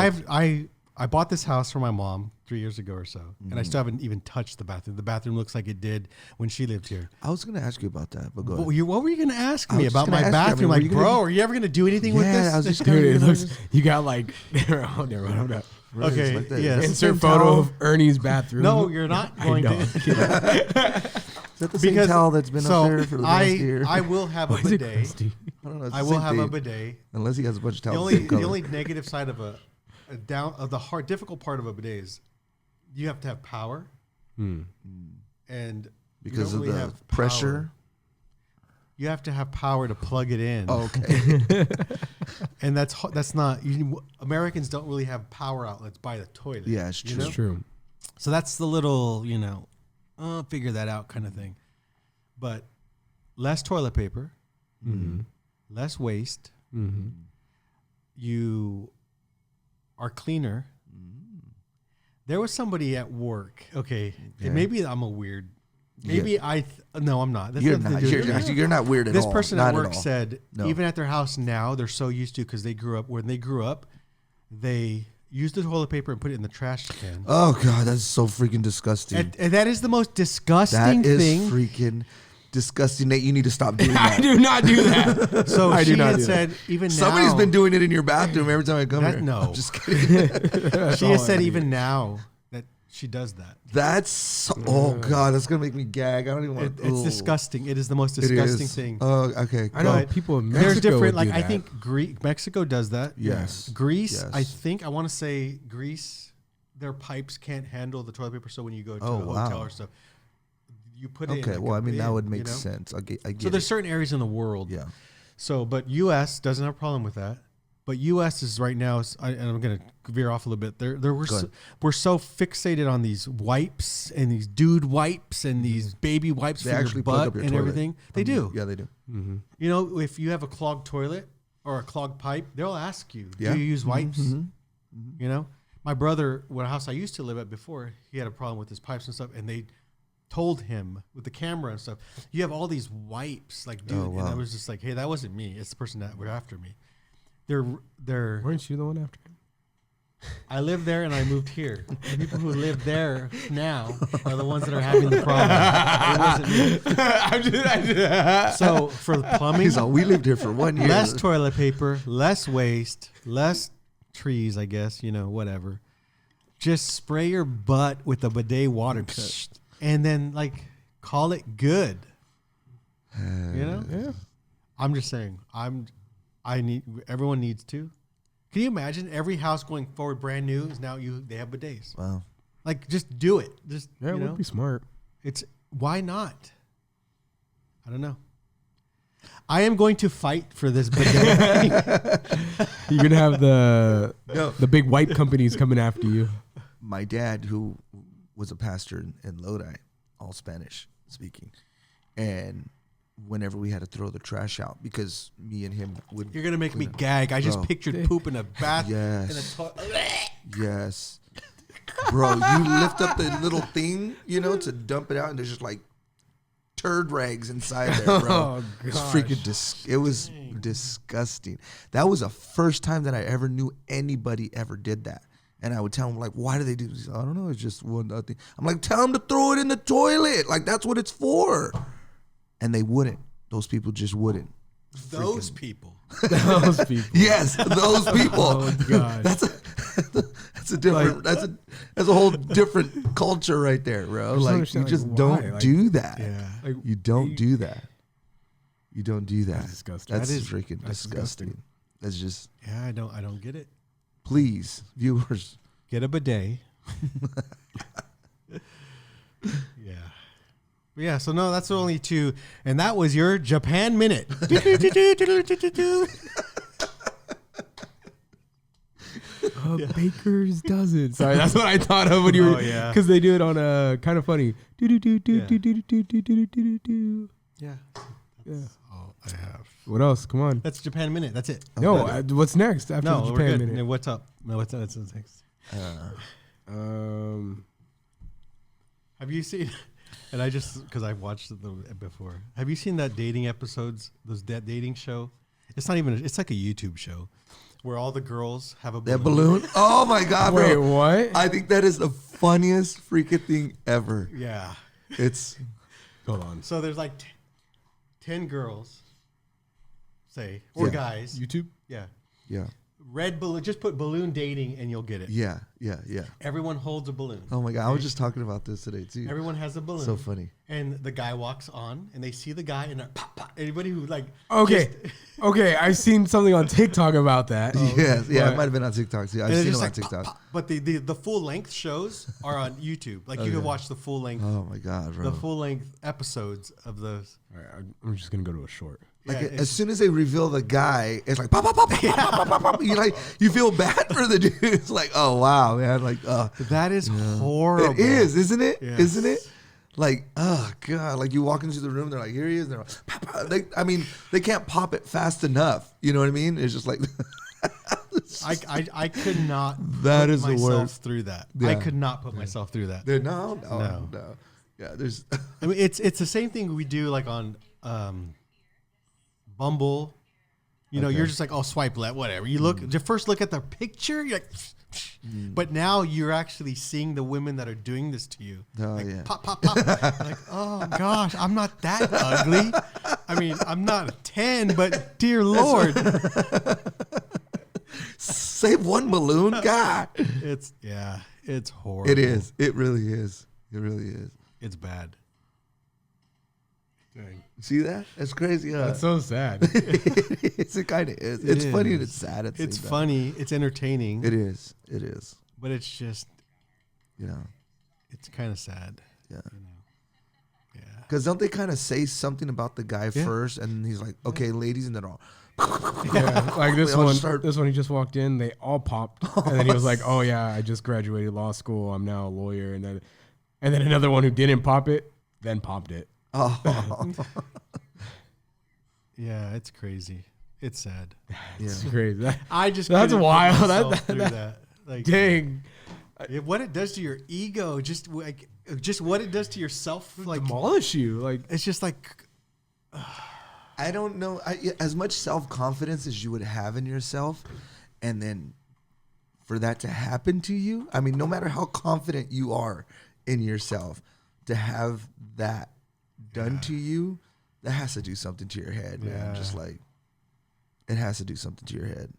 I bought this house for my mom 3 years ago or so, and I still haven't even touched the bathroom. The bathroom looks like it did when she lived here. I was gonna ask you about that, but go ahead. What were you going to ask I me was just about gonna my ask you, I mean, bathroom? were Like, you gonna bro, do- are you ever going to do anything with Yeah, this? I was just Dude, it gonna- looks, you got like, hold up. Okay, like that. yes. Insert same photo towel? of Ernie's bathroom. No, you're not I going know. to. Is that the same towel that's been up there for the last year? I will have a Why is it bidet. crusty? I don't know. It's I the will same have a thing. bidet. Unless he has a bunch of The towels. only same color. the only negative side of the hard difficult part of a bidet is you have to have power, and you because don't of really the have pressure. power. You have to have power to plug it in. Oh, okay. And that's not Americans don't really have power outlets by the toilet. Yeah, it's you true. know? It's true. So that's the little, figure that out kind of thing. But less toilet paper, less waste. You are cleaner. There was somebody at work. Okay, and maybe I'm a weird. Maybe no, I'm not. That's You're nothing not. to do with You're, it. actually, you're not weird at This all. person Not at work all. said No. even at their house now they're so used to because when they grew up, they used the toilet paper and put it in the trash can. Oh god, that's so freaking disgusting. And that is the most That disgusting is thing. freaking disgusting. Nate, you need to stop doing I that. do not do that. So I do she not had do said even Somebody's now, been doing it in your bathroom every time I come That- here. no. I'm just kidding. she has said even now that she does that. That's so, oh god, that's gonna make me gag. I don't even want. It's disgusting. It is the most It disgusting is. thing. Oh, okay. I know But people in Mexico There's different, would like do I that. think Mexico does that. Yes. Greece, I Yes. think I want to say Greece, their pipes can't handle the toilet paper. So when you go to Oh, a hotel wow. or stuff, you put it. in Okay. like Well, a I mean that bin, would make you know? sense. I get So there's it. certain areas in the world. Yeah. So, but U.S. doesn't have a problem with that. But U.S. is right now, and I'm going to veer off a little bit. We're so fixated on these wipes and these dude wipes and these baby wipes They for actually your plug butt up your and toilet. everything. They do. Yeah, they do. You know, if you have a clogged toilet or a clogged pipe, they'll ask you, Yeah. do you use wipes? Mm-hmm. You know, my brother, what house I used to live at before, he had a problem with his pipes and stuff, and they told him with the camera and stuff, you have all these wipes, like, dude. Oh, wow. And I was just like, hey, that wasn't me. It's the person that were after me. They're. Weren't you the one after him? I lived there and I moved here. The people who live there now are the ones that are having the problem. It wasn't me. So for the plumbing, He's all, we lived here for 1 year. less toilet paper, less waste, less trees, I guess, whatever. Just spray your butt with the bidet water and then call it good. Yeah. I'm just saying, everyone needs to. Can you imagine every house going forward brand new is now they have bidets. Wow. Just do it. Just Yeah, it would be smart. Why not? I don't know. I am going to fight for this bidet. You're gonna have the No. the big wipe companies coming after you. My dad, who was a pastor in Lodi, all Spanish speaking, and whenever we had to throw the trash out, because me and him would. You're gonna make me gag. I just Bro. pictured poop in a bath. Yes. In a Yes. Bro, you lift up the little thing, to dump it out, and there's just turd rags inside there, bro. Oh, It's gosh. freaking it was disgusting. That was the first time that I ever knew anybody ever did that. And I would tell them, why do they do this? I don't know. It's just one thing. I'm like, tell them to throw it in the toilet. That's what it's for. And they wouldn't. Those people just wouldn't. those people. Those people. Yes, those people. Oh god. That's a different. That's a whole different culture right there, bro. just You understand, just why? don't do that. Yeah. You don't do that. You don't do that. That's disgusting. That's That is- freaking that's disgusting. disgusting. That's just. Yeah, I don't get it. Please, viewers. Get a bidet. Yeah. But yeah, so no, that's only two. And that was your Japan Minute. Baker's dozen. Sorry, that's what I thought of when you were. Oh, yeah. Because they do it on Kind of Funny. Yeah. Yeah. Oh, I have. What else? Come on. That's Japan Minute. That's it. No, what's next after No, the we're Japan good. minute? No, what's up? No, what's next? Have you seen? And I just because I've watched it before. Have you seen that dating episodes? That dating show? It's not even. It's like a YouTube show, where all the girls have a That balloon. balloon. Oh my god, Wait, bro! what? I think that is the funniest freaking thing ever. Yeah. It's Hold on. So there's like 10 girls, say, or Yeah. guys. YouTube? Yeah. yeah, Red balloon. Just put balloon dating and you'll get it. yeah. Everyone holds a balloon. Oh my god, I was just talking about this today too. Everyone has a balloon. So funny. And the guy walks on, and they see the guy, and they're pop, pop. Anybody who like Okay. just- Okay, I've seen something on TikTok about that. Yes, yeah, But- it might have been on TikTok too. I've and it's seen it just on like TikTok. pop, pop. But the full length shows are on YouTube. Like you can watch the full length Oh my god, bro! the full length episodes of those. All right, I'm just gonna go to a short. Like Yeah, as soon as they reveal the guy, it's like pop, pop, pop, pop, pop, pop, pop, pop. You like you feel bad for the dude. It's like, oh wow, man, like That is horrible. it is, isn't it? Yes. not it? Like, oh god, like you walk into the room, they're like, here he is. And they're like, pop, pop. I mean, they can't pop it fast enough. You know what I mean? It's just like I could not That put is the myself worst. through that. Yeah. I could not put myself through that. no. Yeah, there's I mean, it's the same thing we do like on Bumble. You know, you're just like, oh, swipe left, whatever. You look, just first look at the picture, you're like, but now you're actually seeing the women that are doing this to you. Oh, like, yeah. Pop, pop, pop. Like, oh gosh, I'm not that ugly. I mean, I'm not a 10, but dear Lord, save one balloon. God, it's horrible. it is. It really is. It really is. It's bad. See that? That's crazy. Huh? That's so sad. It kind of is. It's funny and it's sad. At the It's same time. funny. It's entertaining. It is. It is. But it's just, You know. it's kind of sad. Yeah. Yeah. Because don't they kind of say something about the guy Yeah. first, and he's like, "Okay, ladies," and then all. Yeah, like this They all one. start- This one, he just walked in. They all popped, and then he was like, "Oh yeah, I just graduated law school. I'm now a lawyer." And then another one who didn't pop it, then popped it. Oh, Yeah, it's crazy. It's sad. It's yeah. crazy. I just That's couldn't put wild. myself through that. Like, Dang, what it does to your ego, just what it does to yourself, like demolish you. Like it's just like I don't know. As much self confidence as you would have in yourself, and then for that to happen to you, I mean, no matter how confident you are in yourself, to have that done to you, that has to do something to your head, man. Yeah. Just like it has to do something to your head.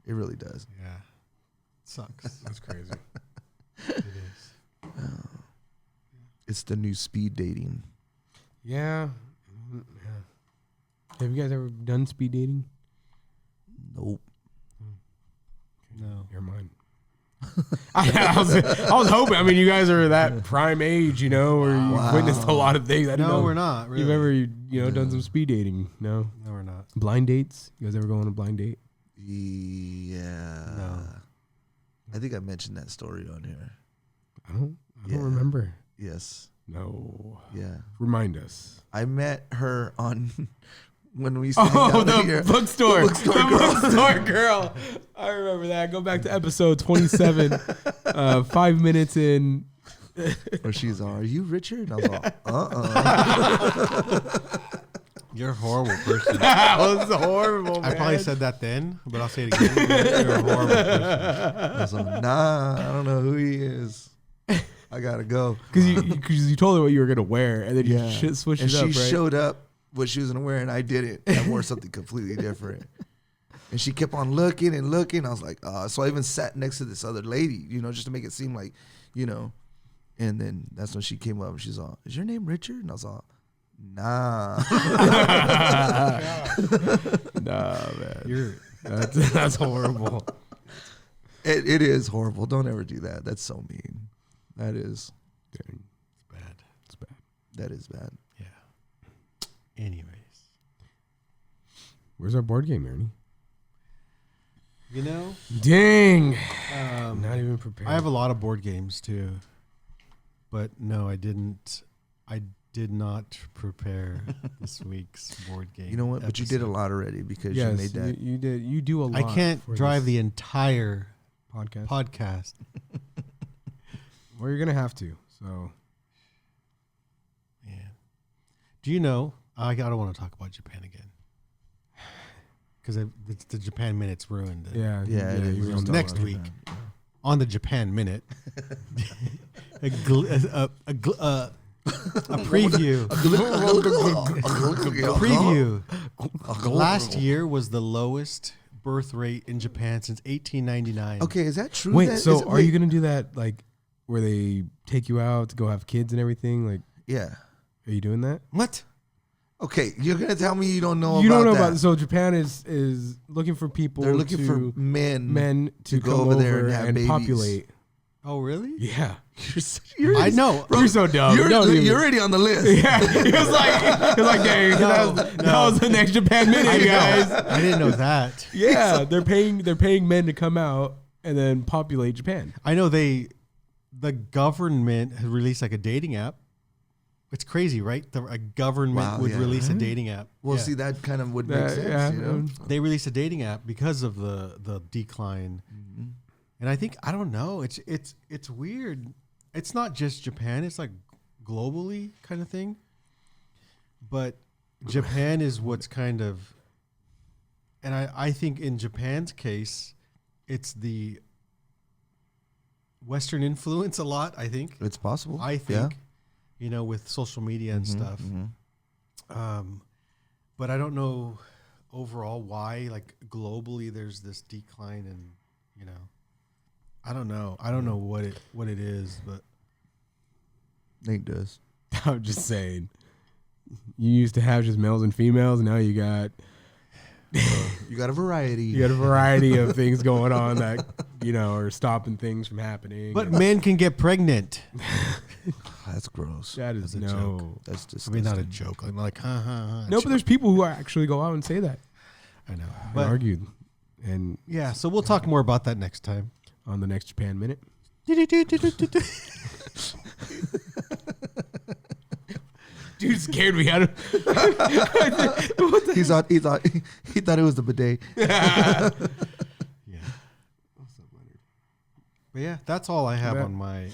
It really does. yeah, it sucks. that's crazy. It is. It's the new speed dating. Yeah. Have you guys ever done speed dating? Nope. No. You're mine. I was hoping. I mean, you guys are that prime age, you know, where you've witnessed a lot of things. I don't No, know. we're not. Really. You've ever, done some speed dating? No. No, we're not. Blind dates? You guys ever go on a blind date? Yeah. No. I think I mentioned that story on here. I don't Yeah. remember. Yes. No. Yeah. Remind us. I met her on when we used to hang Oh, out here. the bookstore. bookstore girl. bookstore girl. I remember that. Go back to episode 27. 5 minutes in. Or she's all, "Are you Richard?" And I was all, You're a horrible person. That was horrible, I probably said that then, but I'll say it again. You're a horrible person. I was all, "Nah, I don't know who he is. I gotta go." Because you told her what you were going to wear, and then you switched and it up, she right? showed up what she was gonna wear, and I didn't. I wore something completely different. And she kept on looking and looking. I was like, so I even sat next to this other lady, just to make it seem like, And then that's when she came up and she's all, "Is your name Richard?" And I was all, "Nah." Nah, man. That's horrible. It is horrible. Don't ever do that. That's so mean. That is. Dang, It's bad. it's bad. That is bad. Yeah. Anyways, Where's our board game, Ernie? Dang. Not even prepared. I have a lot of board games too, but no, I didn't. I did not prepare this week's board game. You know what? But you did a episode. lot already because yes, you made that. You did. You do a lot. I can't for drive this the entire podcast. podcast. Well, you're gonna have to. So Yeah. Do you know? I don't want to talk about Japan again. because the Japan Minute's ruined. it. Yeah, Yeah, it is. you were on the Next line. week on the Japan Minute, a preview. Preview. Last year was the lowest birth rate in Japan since 1899. Okay, is that true? Wait, then? so Is it- are you gonna do that like where they take you out to go have kids and everything? Like, Yeah. are you doing that? What? Okay, you're gonna tell me you don't know You about don't know that. about so Japan is looking for people. They're looking to, for men. men to go come over there and have babies. populate. Oh, really? Yeah, I know. you're so dumb. You're, Don't even- you're already on the list. Yeah, it was like, dang, that was the next Japan Minute, guys. I didn't know that. Yeah, they're paying men to come out and then populate Japan. I know the government had released like a dating app. It's crazy, right? A government Wow, would yeah. release a dating app. Well, Yeah. see, that kind of would make sense. Yeah, You know? They released a dating app because of the decline. And I think I don't know. It's weird. It's not just Japan. It's like globally kind of thing. But Japan is what's kind of, and I think in Japan's case, it's the Western influence a lot. I think. It's possible. I think, with social media and stuff. But I don't know overall why, like globally, there's this decline in, I don't know. I don't know what it is, but Nate does. I'm just saying. You used to have just males and females. Now you got You got a variety. a variety of things going on that are stopping things from happening. but men can get pregnant. That's gross. that is That's a no. That's I disgusting. mean, not a joke. I'm like, ha. No, but there's people who actually go out and say that I know. and But argued. And yeah, so we'll talk more about that next time. on the next Japan Minute. Dude scared me out of he thought it was the bidet. Yeah. But yeah, that's all I have Yeah. on my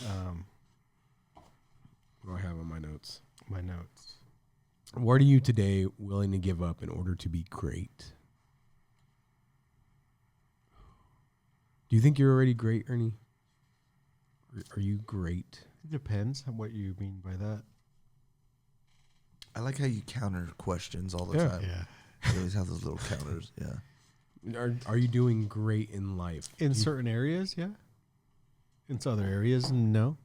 what do I have on my notes? my notes. What are you today willing to give up in order to be great? Do you think you're already great, Ernie? Are you great? It depends on what you mean by that. I like how you counter questions all the Yeah. time. Yeah. You always have those little counters. Yeah. Are you doing great in life? In certain areas, yeah. In other areas, no.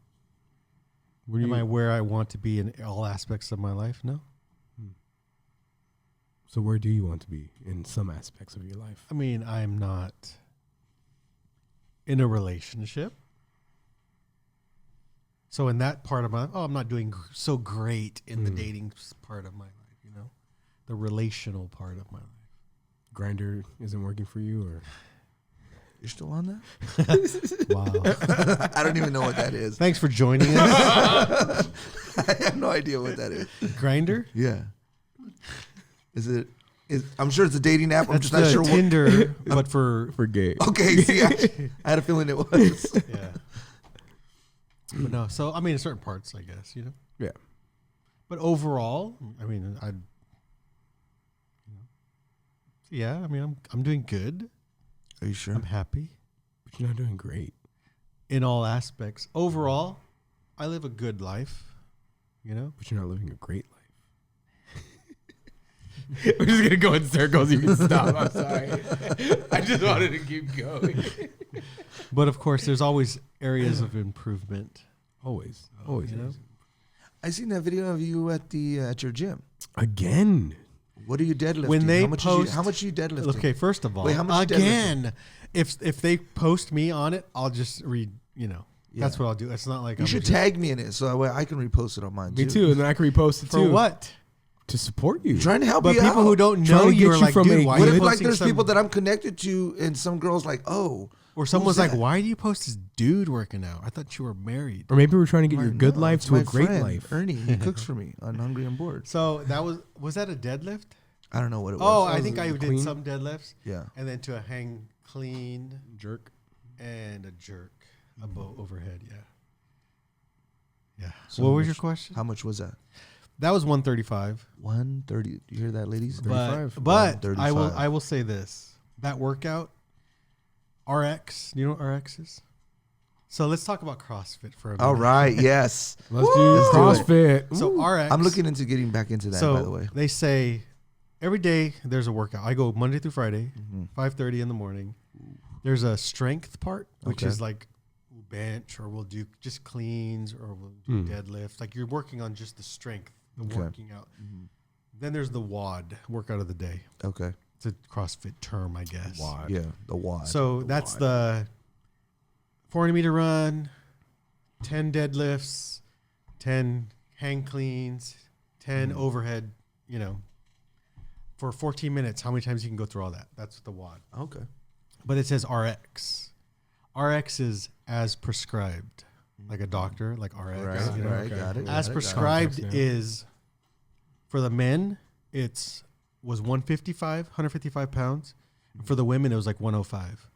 What do Am you- I where I want to be in all aspects of my life? No. So where do you want to be in some aspects of your life? I mean, I'm not in a relationship. So in that part of my I'm not doing so great in the dating part of my life, the relational part of my life. Grinder isn't working for you, or You're still on that? Wow. I don't even know what that is. Thanks for joining us. I have no idea what that is. Grinder? Yeah. I'm sure it's a dating app. I'm That's just not the sure Tinder, but for gay? what. Okay, see, I had a feeling it was. yeah. But no, so I mean, in certain parts, I guess, Yeah. But overall, I mean, yeah, I mean, I'm doing good. Are you sure? I'm happy But you're not doing great. in all aspects. Overall, I live a good life, But you're not living a great life. We're just gonna go in circles. You can stop. I'm sorry. I just wanted to keep going. But of course, there's always areas of improvement. Always. I seen that video of you at your gym. Again. What are you deadlifting? When they how much post- how much are you deadlifting? Okay, first of all, Wait, how much you again, if they post me on it, I'll just read. That's what I'll do. It's not like You I'm should just- tag me in it so that way I can repost it on mine Me too. And then I can repost it for too. what? To support you. Trying to help But you people out. who don't Trying know to get you are you like, from dude, a- why What are you if like posting there's some- people that I'm connected to and some girls like, oh, or someone's who's like, that? why do you post this dude working out? I thought you were married. Or maybe we're trying to get your good No, life it's to a my great friend, life. Ernie, he cooks for me on Hungry and Bored. So that was that a deadlift? I don't know what it Oh, was. I think I did clean? some deadlifts. Yeah. And then to a hang clean Jerk. and a jerk overhead. Yeah. Yeah. So what how was your much- question? How much was that? That was 135. 130. Do you hear that, ladies? But 135. I will say this. That workout, RX, you know what RX is? So let's talk about CrossFit for a minute. All right. Yes. Let's do CrossFit. So Ooh. RX. I'm looking into getting back into that. So by the way. they say every day there's a workout. I go Monday through Friday, 5:30 in the morning. There's a strength part, which is like we'll bench or we'll do just cleans or we'll do deadlifts. Like you're working on just the strength, working out. Then there's the WOD, workout of the day. Okay. It's a CrossFit term, I guess. WOD. Yeah. The WOD. So that's the 400-meter run, 10 deadlifts, 10 hang cleans, 10 overhead, for 14 minutes, how many times you can go through all that. That's the WOD. Okay. But it says RX. RX is as prescribed, like a doctor, like RX. Right. you know? Right. Got it. As got it, prescribed Context, yeah. is, for the men, was 155 pounds. For the women, it was like 105.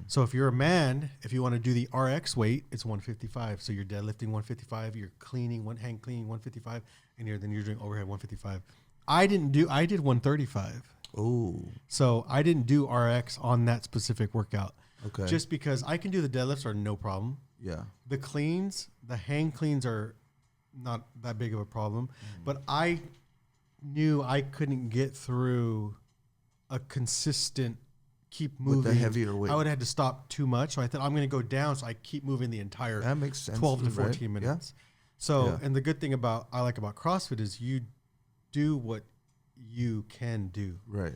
So if you're a man, if you want to do the RX weight, it's 155. So you're deadlifting 155, you're cleaning hand cleaning 155, and then you're doing overhead 155. I did 135. Oh. So I didn't do RX on that specific workout. Okay. Just because I can do the deadlifts are no problem. Yeah. The cleans, the hang cleans are not that big of a problem. But I knew I couldn't get through a consistent keep moving. With the heavier weight. I would have had to stop too much. So I thought I'm going to go down. So I keep moving the entire That makes sense. 12 to right? 14 minutes. So, and the good thing I like about CrossFit is you do what you can do. Right.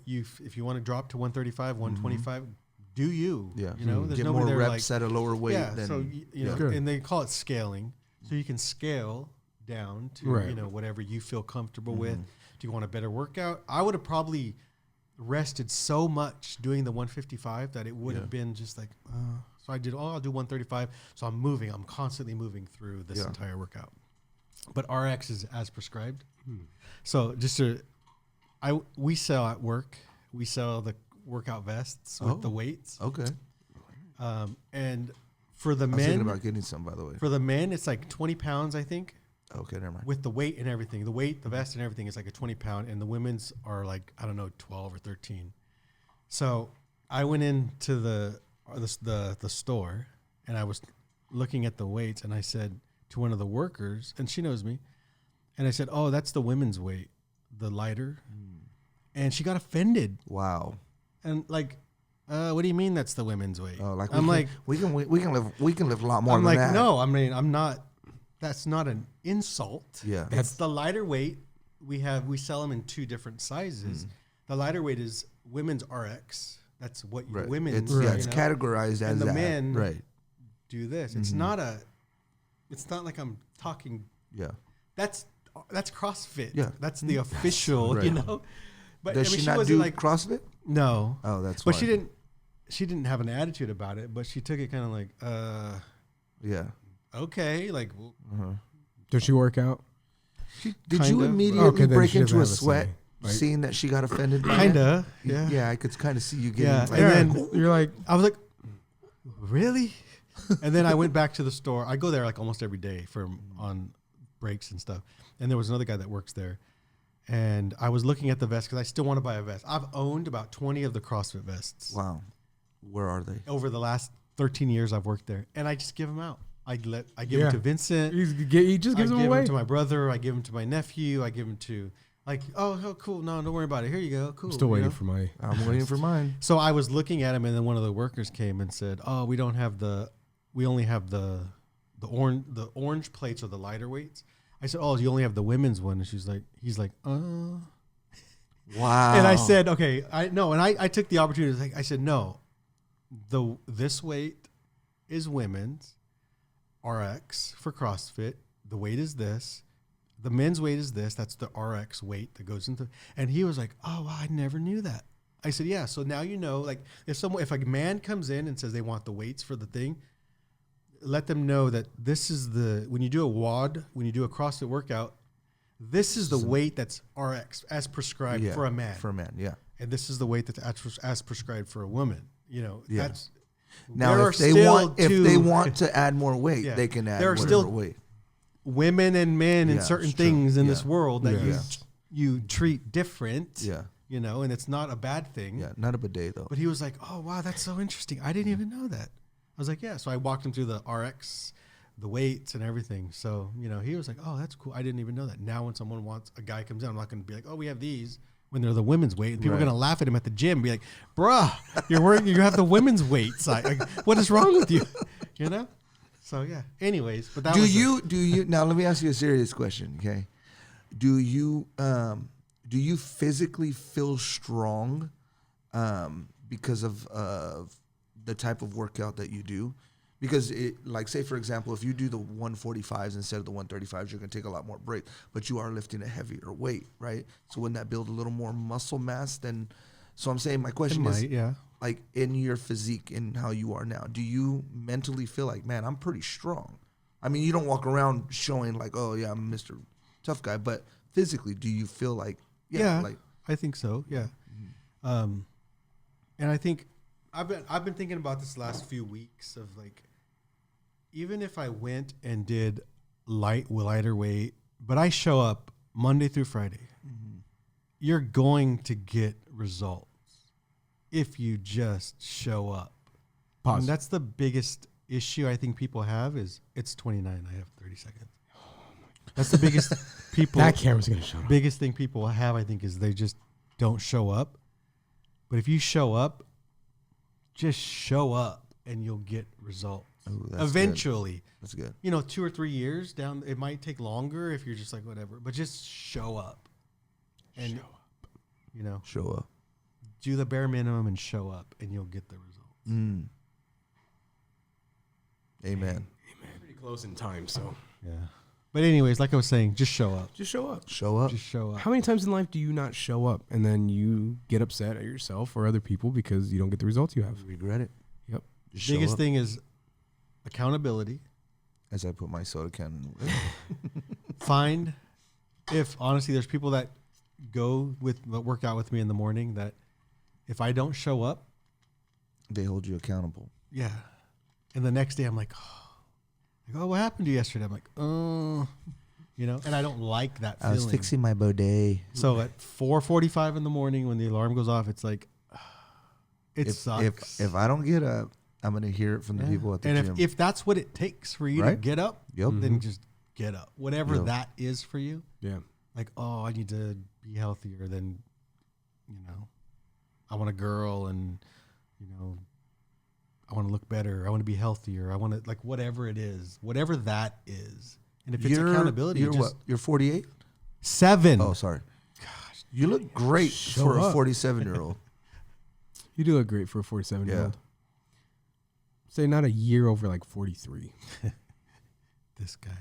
If you want to drop to 135, 125, do you? Yeah. There's Get nobody more there reps like, at a lower weight. yeah. Than, So Good. and they call it scaling. So you can scale down to Right. whatever you feel comfortable with. Do you want a better workout? I would have probably rested so much doing the 155 that it would have been just like. So I'll do 135. So I'm constantly moving through this entire workout. But RX is as prescribed. So we sell at work. We sell the workout vests with the weights. Okay. And for the I was thinking men, about getting some, by the way. for the men, it's like 20 pounds, I think, Okay, never mind. with the weight and everything. The weight, the vest, and everything is like a 20-pound, and the women's are like 12 or 13. So I went into the store, and I was looking at the weights, and I said to one of the workers, and she knows me, and I said, "Oh, that's the women's weight, the lighter," and she got offended, Wow. and like. What do you mean that's the women's weight? Oh, like I'm like, we can live a lot more I'm than like, that. no, I mean, I'm not. That's not an insult. Yeah. It's the lighter weight. We sell them in two different sizes. The lighter weight is women's RX. That's what Right. women's. It's, yeah, it's categorized as and the that. men Right. do this. It's not like I'm talking. Yeah. That's CrossFit. Yeah. That's the official. Right. But Does she not wasn't do like CrossFit? no. Oh, that's But why. she didn't have an attitude about it, but she took it kind of like, Yeah. okay, like, well, Does she work out? Did Kind you of. immediately Okay, then break she doesn't into a have a sweat say, right? seeing that she got offended? by kinda, it? yeah. Yeah, I could kind of see you getting. Yeah, like, and then You're like, I was like, really? And then I went back to the store. I go there like almost every day on breaks and stuff. And there was another guy that works there. And I was looking at the vest because I still want to buy a vest. I've owned about 20 of the CrossFit vests wow, where are they? over the last 13 years I've worked there. And I just give them out. I give them to Vincent. he just gives I them give away. them to my brother. I give them to my nephew. I give them to oh, cool. No, don't worry about it. Here you go. Cool. I'm still you waiting know? for my. I'm waiting for mine. So I was looking at him, and then one of the workers came and said, "Oh, we only have the orange plates or the lighter weights." I said, "Oh, you only have the women's one." And he's like, Wow. And I said, "Okay, I took the opportunity. I said, "No, this weight is women's RX for CrossFit. The weight is this. The men's weight is this. That's the RX weight that goes into." And he was like, "Oh, wow, I never knew that." I said, "Yeah. So now you know. Like, if a man comes in and says they want the weights for the thing, let them know that this is when you do a WOD, when you do a CrossFit workout, this is the weight that's RX as prescribed Yeah, for a man. For a man, yeah. And this is the weight that's as prescribed for a woman. Yeah. That's Now, there if they want to add more weight, Yeah. they can add There are whatever still weight. women and men and Yeah, certain it's true. things in Yeah. this world that Yeah. you treat different. Yeah. You know, and it's not a bad thing. Yeah. Not a bidet though. But he was like, "Oh wow, that's so interesting. I didn't even know that." I was like, "Yeah." So I walked him through the RX, the weights and everything. So he was like, "Oh, that's cool. I didn't even know that." Now, when a guy comes in, I'm not going to be like, "Oh, we have these." When they're the women's weight, and people are Right. going to laugh at him at the gym, and be like, "Bruh, you have the women's weights. Like, what is wrong with you?" You know. So yeah. Anyways, but that Do was you now? Let me ask you a serious question. Okay. Do you physically feel strong because of the type of workout that you do? Because like say for example, if you do the 145s instead of the 135s, you're gonna take a lot more break, but you are lifting a heavier weight, right? So wouldn't that build a little more muscle mass than? So I'm saying my question is, yeah. like in your physique and how you are now, do you mentally feel like, man, I'm pretty strong? I mean, you don't walk around showing like, oh yeah, I'm Mr. Tough Guy, but physically, do you feel like, like, I think so. Yeah. And I think I've been thinking about this last few weeks of like, even if I went and did lighter weight, but I show up Monday through Friday, you're going to get results if you just show up. Pause. And that's the biggest issue I think people have is it's 29. I have 30 seconds. That's the biggest That camera's gonna shut off. biggest thing people have, I think, is they just don't show up. But if you show up, just show up and you'll get results. Ooh, that's Eventually. that's good. 2 or 3 years down, it might take longer if you're just like, whatever, but just show up. And, Show up. do the bare minimum and show up and you'll get the results. Amen. Pretty close in time, so Yeah. But anyways, like I was saying, just show up. just show up. Show up. Just show up. How many times in life do you not show up and then you get upset at yourself or other people because you don't get the results you have? Regret it. Yep. Just show Biggest up. thing is accountability. As I put my soda can. Find if honestly there's people that work out with me in the morning that if I don't show up, They hold you accountable. yeah. And the next day I'm like, oh, what happened to you yesterday? I'm like, oh, and I don't like that I feeling. was fixing my bidet. So at 4:45 in the morning when the alarm goes off, it's like, it sucks. If I don't get up, I'm gonna hear it from the Yeah. people at the and gym. if that's what it takes for you to Right? get up, Yep. then just get up. Whatever Yep. that is for you. Yeah. Like, oh, I need to be healthier than, I want a girl and, I want to look better. I want to be healthier. I want to, like, whatever it is, whatever that is. And if it's accountability, You're just what? You're 48. 7. Oh, sorry. Gosh, you look great Show for up. a 47-year-old. You do look great for a 47-year-old. Say not a year over like 43. This guy.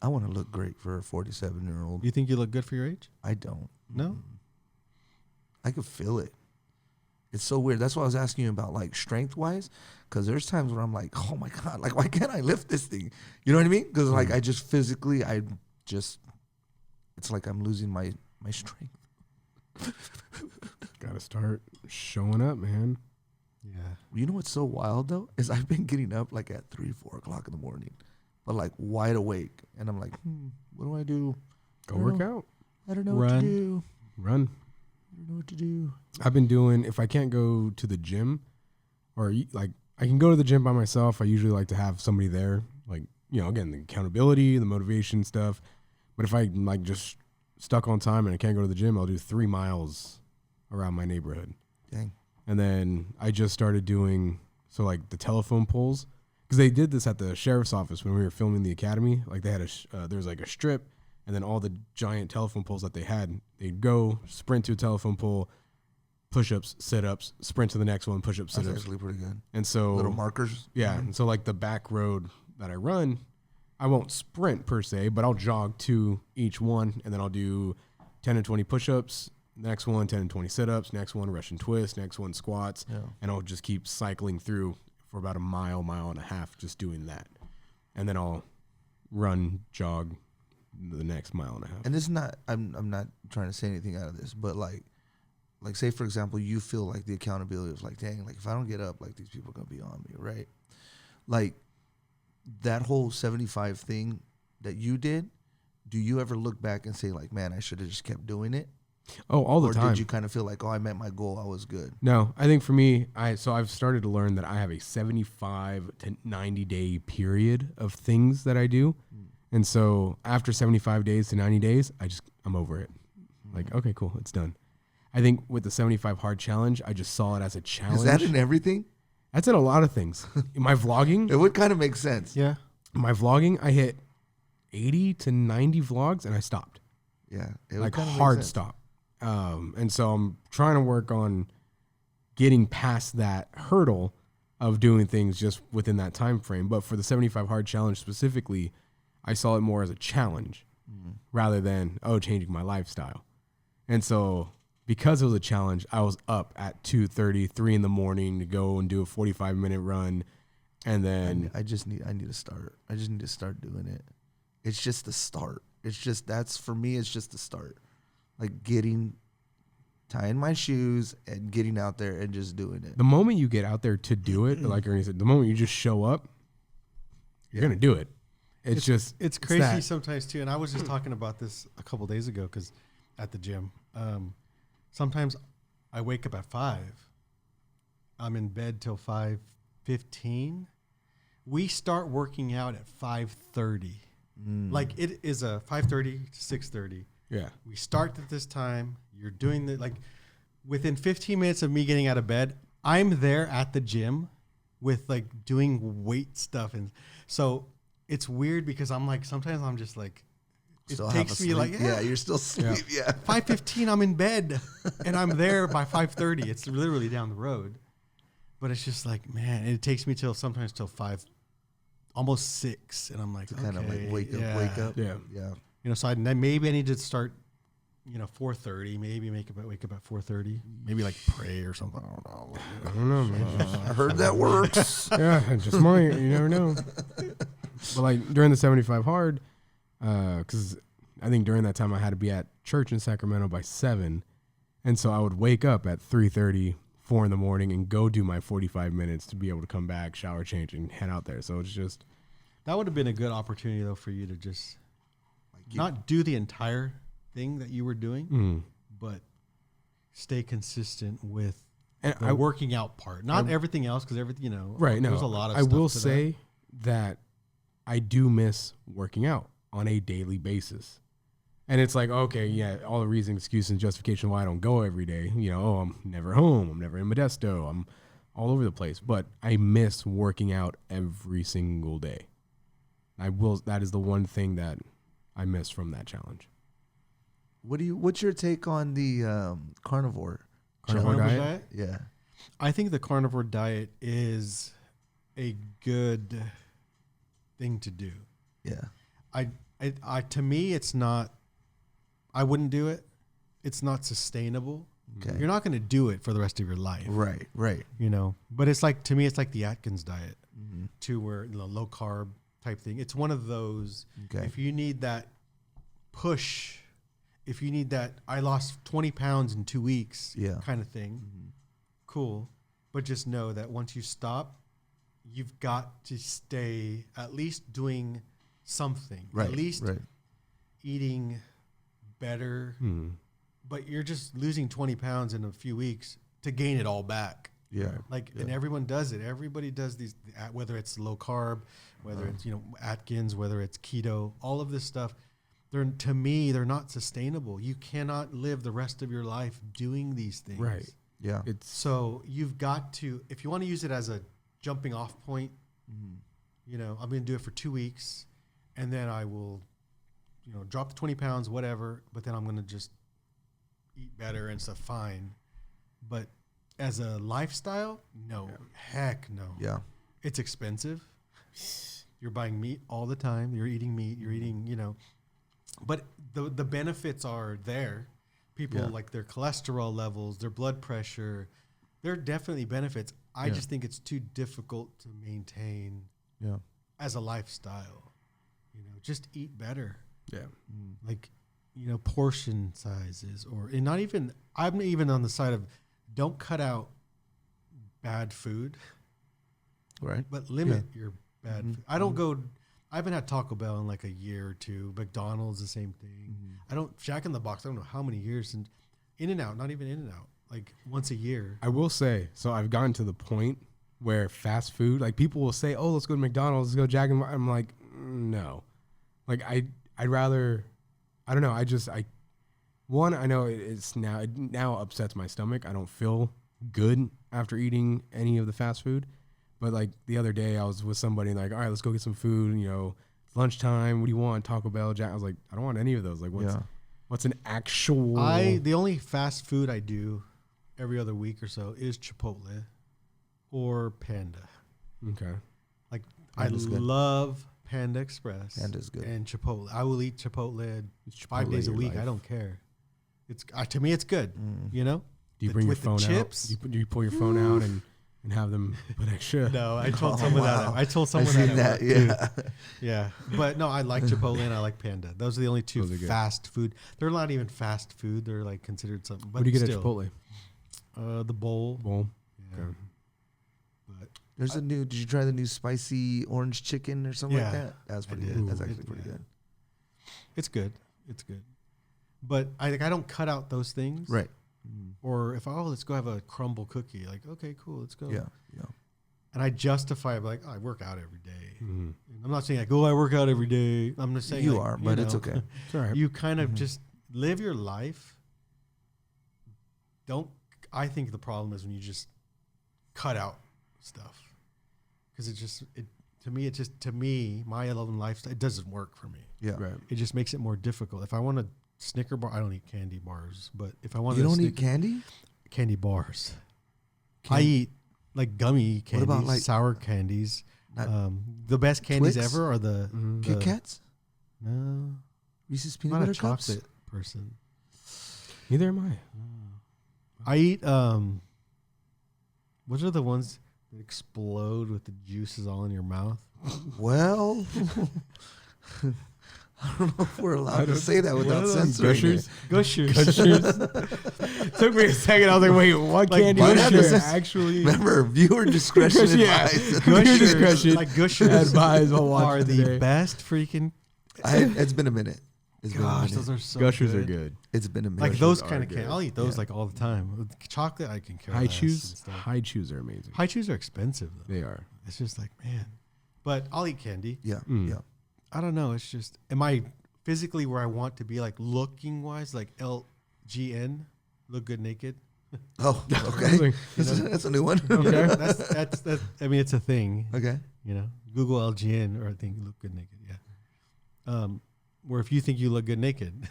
I want to look great for a 47-year-old. You think you look good for your age? I don't. No? I could feel it. It's so weird. That's why I was asking you about like strength wise, because there's times where I'm like, oh my god, like why can't I lift this thing? You know what I mean? Because like I just physically, it's like I'm losing my strength. Gotta start showing up, man. Yeah. You know what's so wild though is I've been getting up like at 3-4 o'clock in the morning, but like wide awake, and I'm like, what do I do? Go work out. I don't know what to Run. do. Run. I don't know what to do. I've been doing, if I can't go to the gym, or like I can go to the gym by myself, I usually like to have somebody there. Like, again, the accountability, the motivation stuff. But if I'm like just stuck on time and I can't go to the gym, I'll do 3 miles around my neighborhood. Dang. And then I just started doing, like the telephone poles, because they did this at the sheriff's office when we were filming the academy. Like they had there was like a strip, and then all the giant telephone poles that they had, they'd go sprint to a telephone pole, push-ups, sit-ups, sprint to the next one, push-ups, That's sit-ups. actually pretty good. And so Little markers. yeah, and so like the back road that I run, I won't sprint per se, but I'll jog to each one, and then I'll do 10 and 20 push-ups, next one 10 and 20 sit-ups, next one Russian twist, next one squats, Yeah. and I'll just keep cycling through for about a mile and a half, just doing that, and then I'll run, jog the next mile and a half. And this is not. I'm not trying to say anything out of this, but like like say for example, you feel like the accountability of like, dang, like if I don't get up, like these people are gonna be on me, right? Like that whole 75 thing that you did, do you ever look back and say like, man, I should have just kept doing it? Oh, all the Or time. did you kind of feel like, oh, I met my goal, I was good? No, I think for me, I've started to learn that I have a 75 to 90 day period of things that I do. And so after 75 days to 90 days, I'm over it. Like, okay, cool, it's done. I think with the 75 hard challenge, I just saw it as a challenge. Is that in everything? That's in a lot of things. In my vlogging, It would kind of make sense. Yeah. I hit 80 to 90 vlogs and I stopped. Yeah. It would Like kinda make hard sense. stop. And so I'm trying to work on getting past that hurdle of doing things just within that time frame. But for the 75 hard challenge specifically, I saw it more as a challenge rather than changing my lifestyle. And so because it was a challenge, I was up at 2:30, 3 in the morning to go and do a 45-minute run. And then I need to start. I just need to start doing it. It's just the start. It's just, that's for me, it's just the start. Like tying my shoes and getting out there and just doing it. the moment you get out there to do it, like Ernie said, the moment you just show up, you're going to do it. It's crazy that. sometimes too. And I was just talking about this a couple days ago because at the gym, sometimes I wake up at 5. I'm in bed till 5:15. We start working out at 5:30. Like it is a 5:30 to 6:30. Yeah. We start at this time. You're doing the, like, within 15 minutes of me getting out of bed, I'm there at the gym with like doing weight stuff. And so it's weird because I'm like, sometimes I'm just like, it Still takes me half like, asleep. Yeah, you're still asleep. Yeah. 5:15, I'm in bed and I'm there by 5:30. It's literally down the road. But it's just like, man, it takes me sometimes till 5, almost 6. And I'm like, To kind of like okay, wake up. Yeah. Yeah. You know, so maybe I need to start, 4:30. Maybe wake up at 4:30. Maybe like pray or something. I don't know. I don't know, man. I heard that works. Yeah, it just might. You never know. But like during the 75 hard, because I think during that time I had to be at church in Sacramento by 7, and so I would wake up at 3:30, 4 in the morning, and go do my 45 minutes to be able to come back, shower, change, and head out there. So it's just That would have been a good opportunity though for you to just not do the entire thing that you were doing, but stay consistent with and the working out part. Not everything else, because everything, right. No, there's a lot of I stuff will to say that I do miss working out on a daily basis. And it's like, okay, yeah, all the reason, excuse, and justification why I don't go every day. I'm never home. I'm never in Modesto. I'm all over the place. But I miss working out every single day. That is the one thing that I miss from that challenge. What's your take on the carnivore? Carnivore Carnivore diet? Yeah. I think the carnivore diet is a good thing to do. Yeah. To me, it's not. I wouldn't do it. It's not sustainable. Okay. You're not going to do it for the rest of your life. Right. But it's like, to me, it's like the Atkins diet, to where low carb type thing. It's one of those. Okay. If you need that push, if you need that, I lost 20 pounds in 2 weeks, kind of thing. Cool, but just know that once you stop, you've got to stay at least doing something. Right. At least right. eating better. But you're just losing 20 pounds in a few weeks to gain it all back. Yeah. And everyone does it. Everybody does these, whether it's low carb, whether it's, Atkins, whether it's keto, all of this stuff. To me, they're not sustainable. You cannot live the rest of your life doing these things. Right. Yeah. So you've got to, if you want to use it as a jumping off point, I'm going to do it for 2 weeks, and then I will, drop the 20 pounds, whatever, but then I'm going to just eat better and stuff, fine. But as a lifestyle, no. Heck no. Yeah. It's expensive. You're buying meat all the time. You're eating meat. You're eating, but the benefits are there. People like their cholesterol levels, their blood pressure. There are definitely benefits. I just think it's too difficult to maintain as a lifestyle. Just eat better. Yeah. Like portion sizes, and not even. I'm even on the side of don't cut out bad food, Right. but limit your bad food. I don't go. I haven't had Taco Bell in like a year or two. McDonald's the same thing. I don't Jack in the Box. I don't know how many years, and In-N-Out, not even In-N-Out, like once a year. I will say, so I've gotten to the point where fast food, like people will say, "Oh, let's go to McDonald's, let's go Jack and I'm like, no, like I'd rather, I don't know, I know it now upsets my stomach. I don't feel good after eating any of the fast food, but like the other day I was with somebody like, all right, let's go get some food. It's lunchtime. What do you want? Taco Bell, Jack. I was like, I don't want any of those. Like, what's an actual? The only fast food I do every other week or so is Chipotle or Panda. Okay. Like Panda's good. love Panda Express. Panda's good. And Chipotle. I will eat Chipotle, Is 5 Chipotle days a your week. life? I don't care. It's to me it's good. Mm. Do you bring your with the phone chips? out? Do you pull your phone out and have them put extra? No, I told someone wow. that. I told I've someone seen that. that. at work, too. Yeah. Yeah, but no, I like Chipotle and I like Panda. Those are the only two Those are good. fast food. They're not even fast food. They're like considered something. But What do you get still, at Chipotle? The bowl. Bowl. Yeah. Okay. But There's a new. Did you try the new spicy orange chicken or something like Yeah, that? That's pretty did. good. That's Ooh. actually pretty good. it's good. It's good. But I don't cut out those things. Right. Or if let's go have a crumble cookie. Like, okay, cool, let's go. Yeah. Yeah. And I justify it by like, I work out every day. Mm-hmm. I'm not saying like, I work out every day. I'm just saying You like, are, but it's okay. It's all right. You kind of just live your life. I think the problem is when you just cut out stuff. Because to me, my 11 lifestyle, it doesn't work for me. Yeah. Right. It just makes it more difficult. If I want a Snicker bar, I don't eat candy bars, but if I want You don't eat candy? candy bars, I eat like gummy candies, about, like, sour candies. Not The best candies Twix? ever are the Kit Kats? No, Reese's I'm peanut not a butter cups? chocolate person. Neither am I. I eat what are the ones that explode with the juices all in your mouth? Well, I don't know if we're allowed to say that without censoring Gushers? it. Gushers. Took me a second. I was like, wait, what Like candy Might is have to there say- actually? Remember, viewer discretion Yeah. advised. Viewer discretion. Like Gushers Advise while watching are the today. best freaking. It's been a minute. It's been a Gosh, minute. those are so Gushers good. are good. It's been a minute. Like Gushers those are kind of good. candy. I'll eat those Yeah. like all the time. With chocolate, I can care High less and chews. stuff. High chews are amazing. High chews are expensive though. They are. It's just like man, but I'll eat candy. Yeah. Mm. Yeah. I don't know. It's just am I physically where I want to be like looking wise like LGN, look good naked. Oh, okay. That's a new one. Okay, that's I mean it's a thing. Okay. Google LGN or I think look good naked. Yeah. Where if you think you look good naked,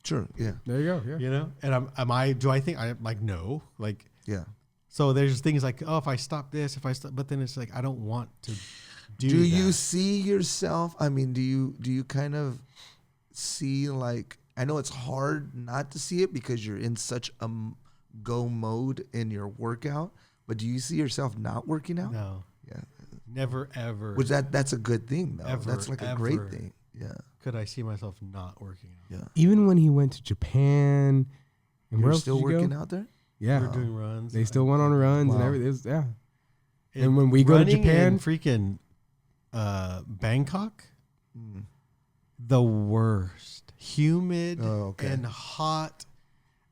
Sure. Yeah. There you go. Yeah. and do I think I'm like no like. Yeah. So there's things like, oh, if I stop this, but then it's like I don't want to do. Do you that. see yourself? I mean, do you kind of see like? I know it's hard not to see it because you're in such a go mode in your workout. But do you see yourself not working out? No, Yeah. never ever. Which that's a good thing though. Ever, That's like a great ever. thing. Yeah. Could I see myself not working out? Yeah. Even when he went to Japan, and where You're else still did you working go? out there? Yeah. We're doing runs. They still went on runs and Wow. everything. It was- yeah. And when we go to Running Japan- in freaking Bangkok, Mm. the worst, humid Oh, okay. and hot,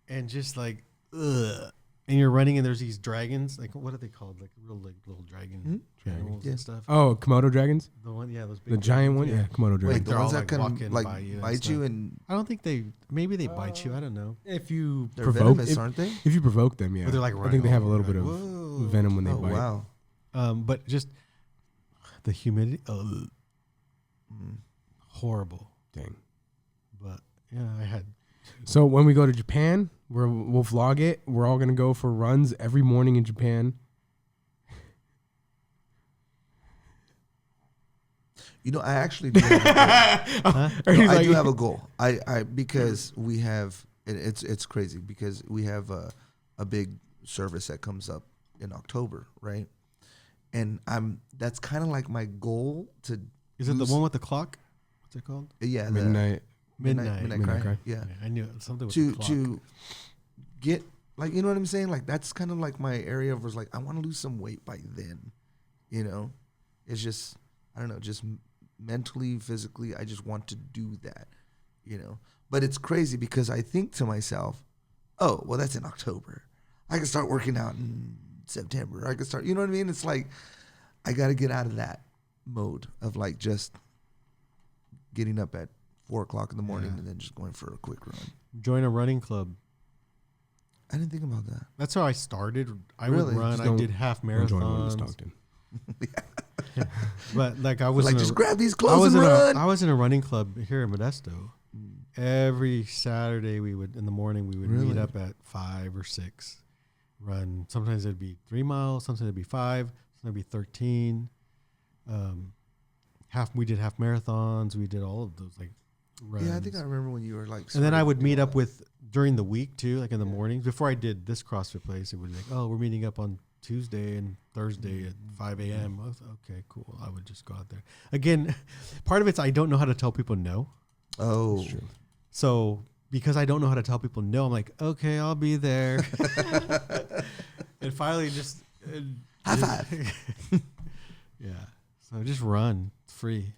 and just like ugh. And you're running, and there's these dragons. Like what are they called? Like real like little dragon animals Yeah. and stuff. Oh, Komodo dragons? The one, yeah, those big The giant one? dragons, Yeah, Komodo Wait, dragons. the they're ones all, that can walking like by you and bite you stuff. and I don't think maybe they bite you. I don't know. If you they're provoke, venomous, aren't they? if you provoke them, yeah. But they're like I think they have a little running bit over, of like, whoa. venom when they Oh bite. wow. But just the humidity, Mm. horrible. Dang. But yeah, I had. So when we go to Japan, we'll vlog it. We're all gonna go for runs every morning in Japan. You know, I actually do have a goal. Or No, he's I like- do have a goal. I because we have it's crazy because we have a big service that comes up in October, right? And that's kind of like my goal to Is it the lose- one with the clock? What's it called? Yeah, the midnight. Midnight Cry. Cry. Yeah. I knew it. Something with To the clock. to get like, you know what I'm saying? Like that's kind of like my area of was like I want to lose some weight by then. You know, it's just I don't know, just mentally, physically, I just want to do that. You know, but it's crazy because I think to myself, oh, well, that's in October. I can start working out in September. I can start, you know what I mean? It's like I got to get out of that mode of like just getting up at 4 o'clock in the morning and then just going for a quick run. Join a running club. I didn't think about that. That's how I started. I Really? would run. Just I don't- did half Don't join one in marathons. Stockton. But like I was Like in just a, grab these I clothes was and in run. I was in a running club here in Modesto. Every Saturday we would in the morning we would meet Really? up at 5 or 6. Run. Sometimes it'd be 3 miles. Sometimes it'd be 5. Sometimes it'd be 13. We did half marathons. We did all of those like runs. Yeah, I think I remember when you were like. And then I starting would to meet do up that. with during the week too, like in the mornings. Before I did this CrossFit place, it would be like, oh, we're meeting up on Tuesday and Thursday at 5 a.m. I was, okay, cool. I would just go out there. Again, part of it's I don't know how to tell people no. Oh, So because I don't know how to tell people no, I'm like, okay, I'll be there. And finally just high five. yeah. So just run. It's free.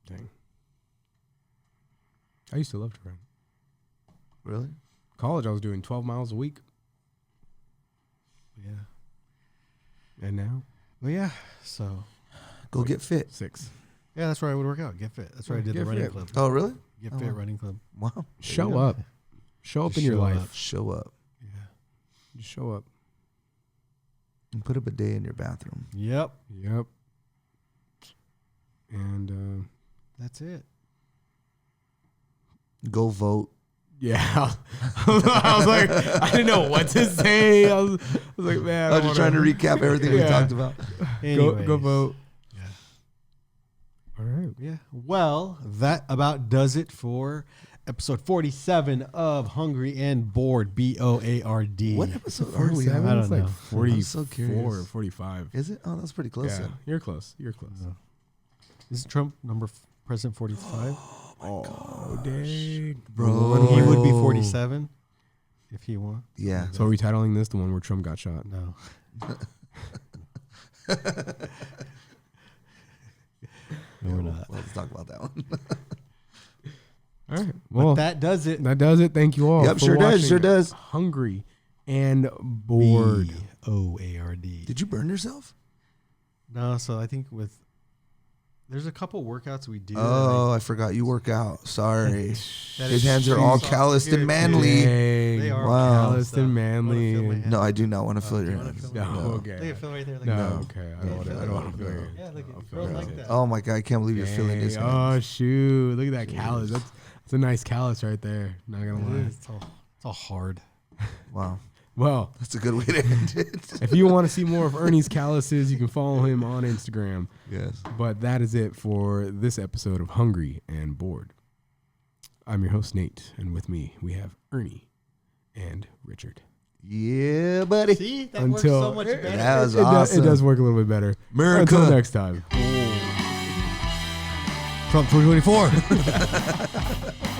Dang. I used to love to run. Really? College, I was doing 12 miles a week. Yeah. And now, Well, yeah. So Go get fit. 6. yeah, that's where I would work out. Get fit. That's where I did Get the running fit. club. Oh, really? Get Oh, fit wow. running club. Wow. Show up. Show up Just in your show life. up. Show up Yeah. Just show up. and put up a day in your bathroom. Yep. Yep. And That's it. Go vote. yeah, I was like, I didn't know what to say. I was like, man, I was just trying to recap everything we Yeah. talked about. go Anyways. vote. Yeah. All right. Yeah. Well, that about does it for episode 47 of Hungry and Bored. BOARD. What episode are we 47? on? I don't It's like know. 44 I'm so curious. or 45. Is it? Oh, that's pretty close. Yeah, Then. you're close. You're close. Is Trump President 45? Oh, dang. Bro. He would be 47 if he won. Yeah. So are we titling this the one where Trump got shot? No. No, we're not. Well, let's talk about that one. All right. Well, Well, that does it. that does it. Thank you all. Yep, for sure does, watching sure does. Hungry and Bored. BOARD. Did you burn yourself? No, so I think there's a couple workouts we do. Oh, I forgot you work out. Sorry. that His is hands are all true. calloused and Here, manly. Dang. They are Wow. Calloused and manly. Wanna feel my hand? No, I do not want to feel do your you wanna hands. feel No, No. okay. Look at Phil right there. Like No, that. okay. I don't want to. I don't want to feel your. Yeah, look I'll at feel girls your like hand. that. Oh my god, I can't believe you're feeling his Dang. hands. Oh shoot! Look at that callus. That's a nice callus right there. Not gonna It lie. is. It's all hard. Wow, Well, that's a good way to end it. if you want to see more of Ernie's calluses, you can follow him on Instagram. Yes. But that is it for this episode of Hungry and Bored. I'm your host Nate, and with me we have Ernie and Richard. Yeah, buddy. See, that works so much better. That was It awesome. does work a little bit better. America. Until next time. Trump 2024.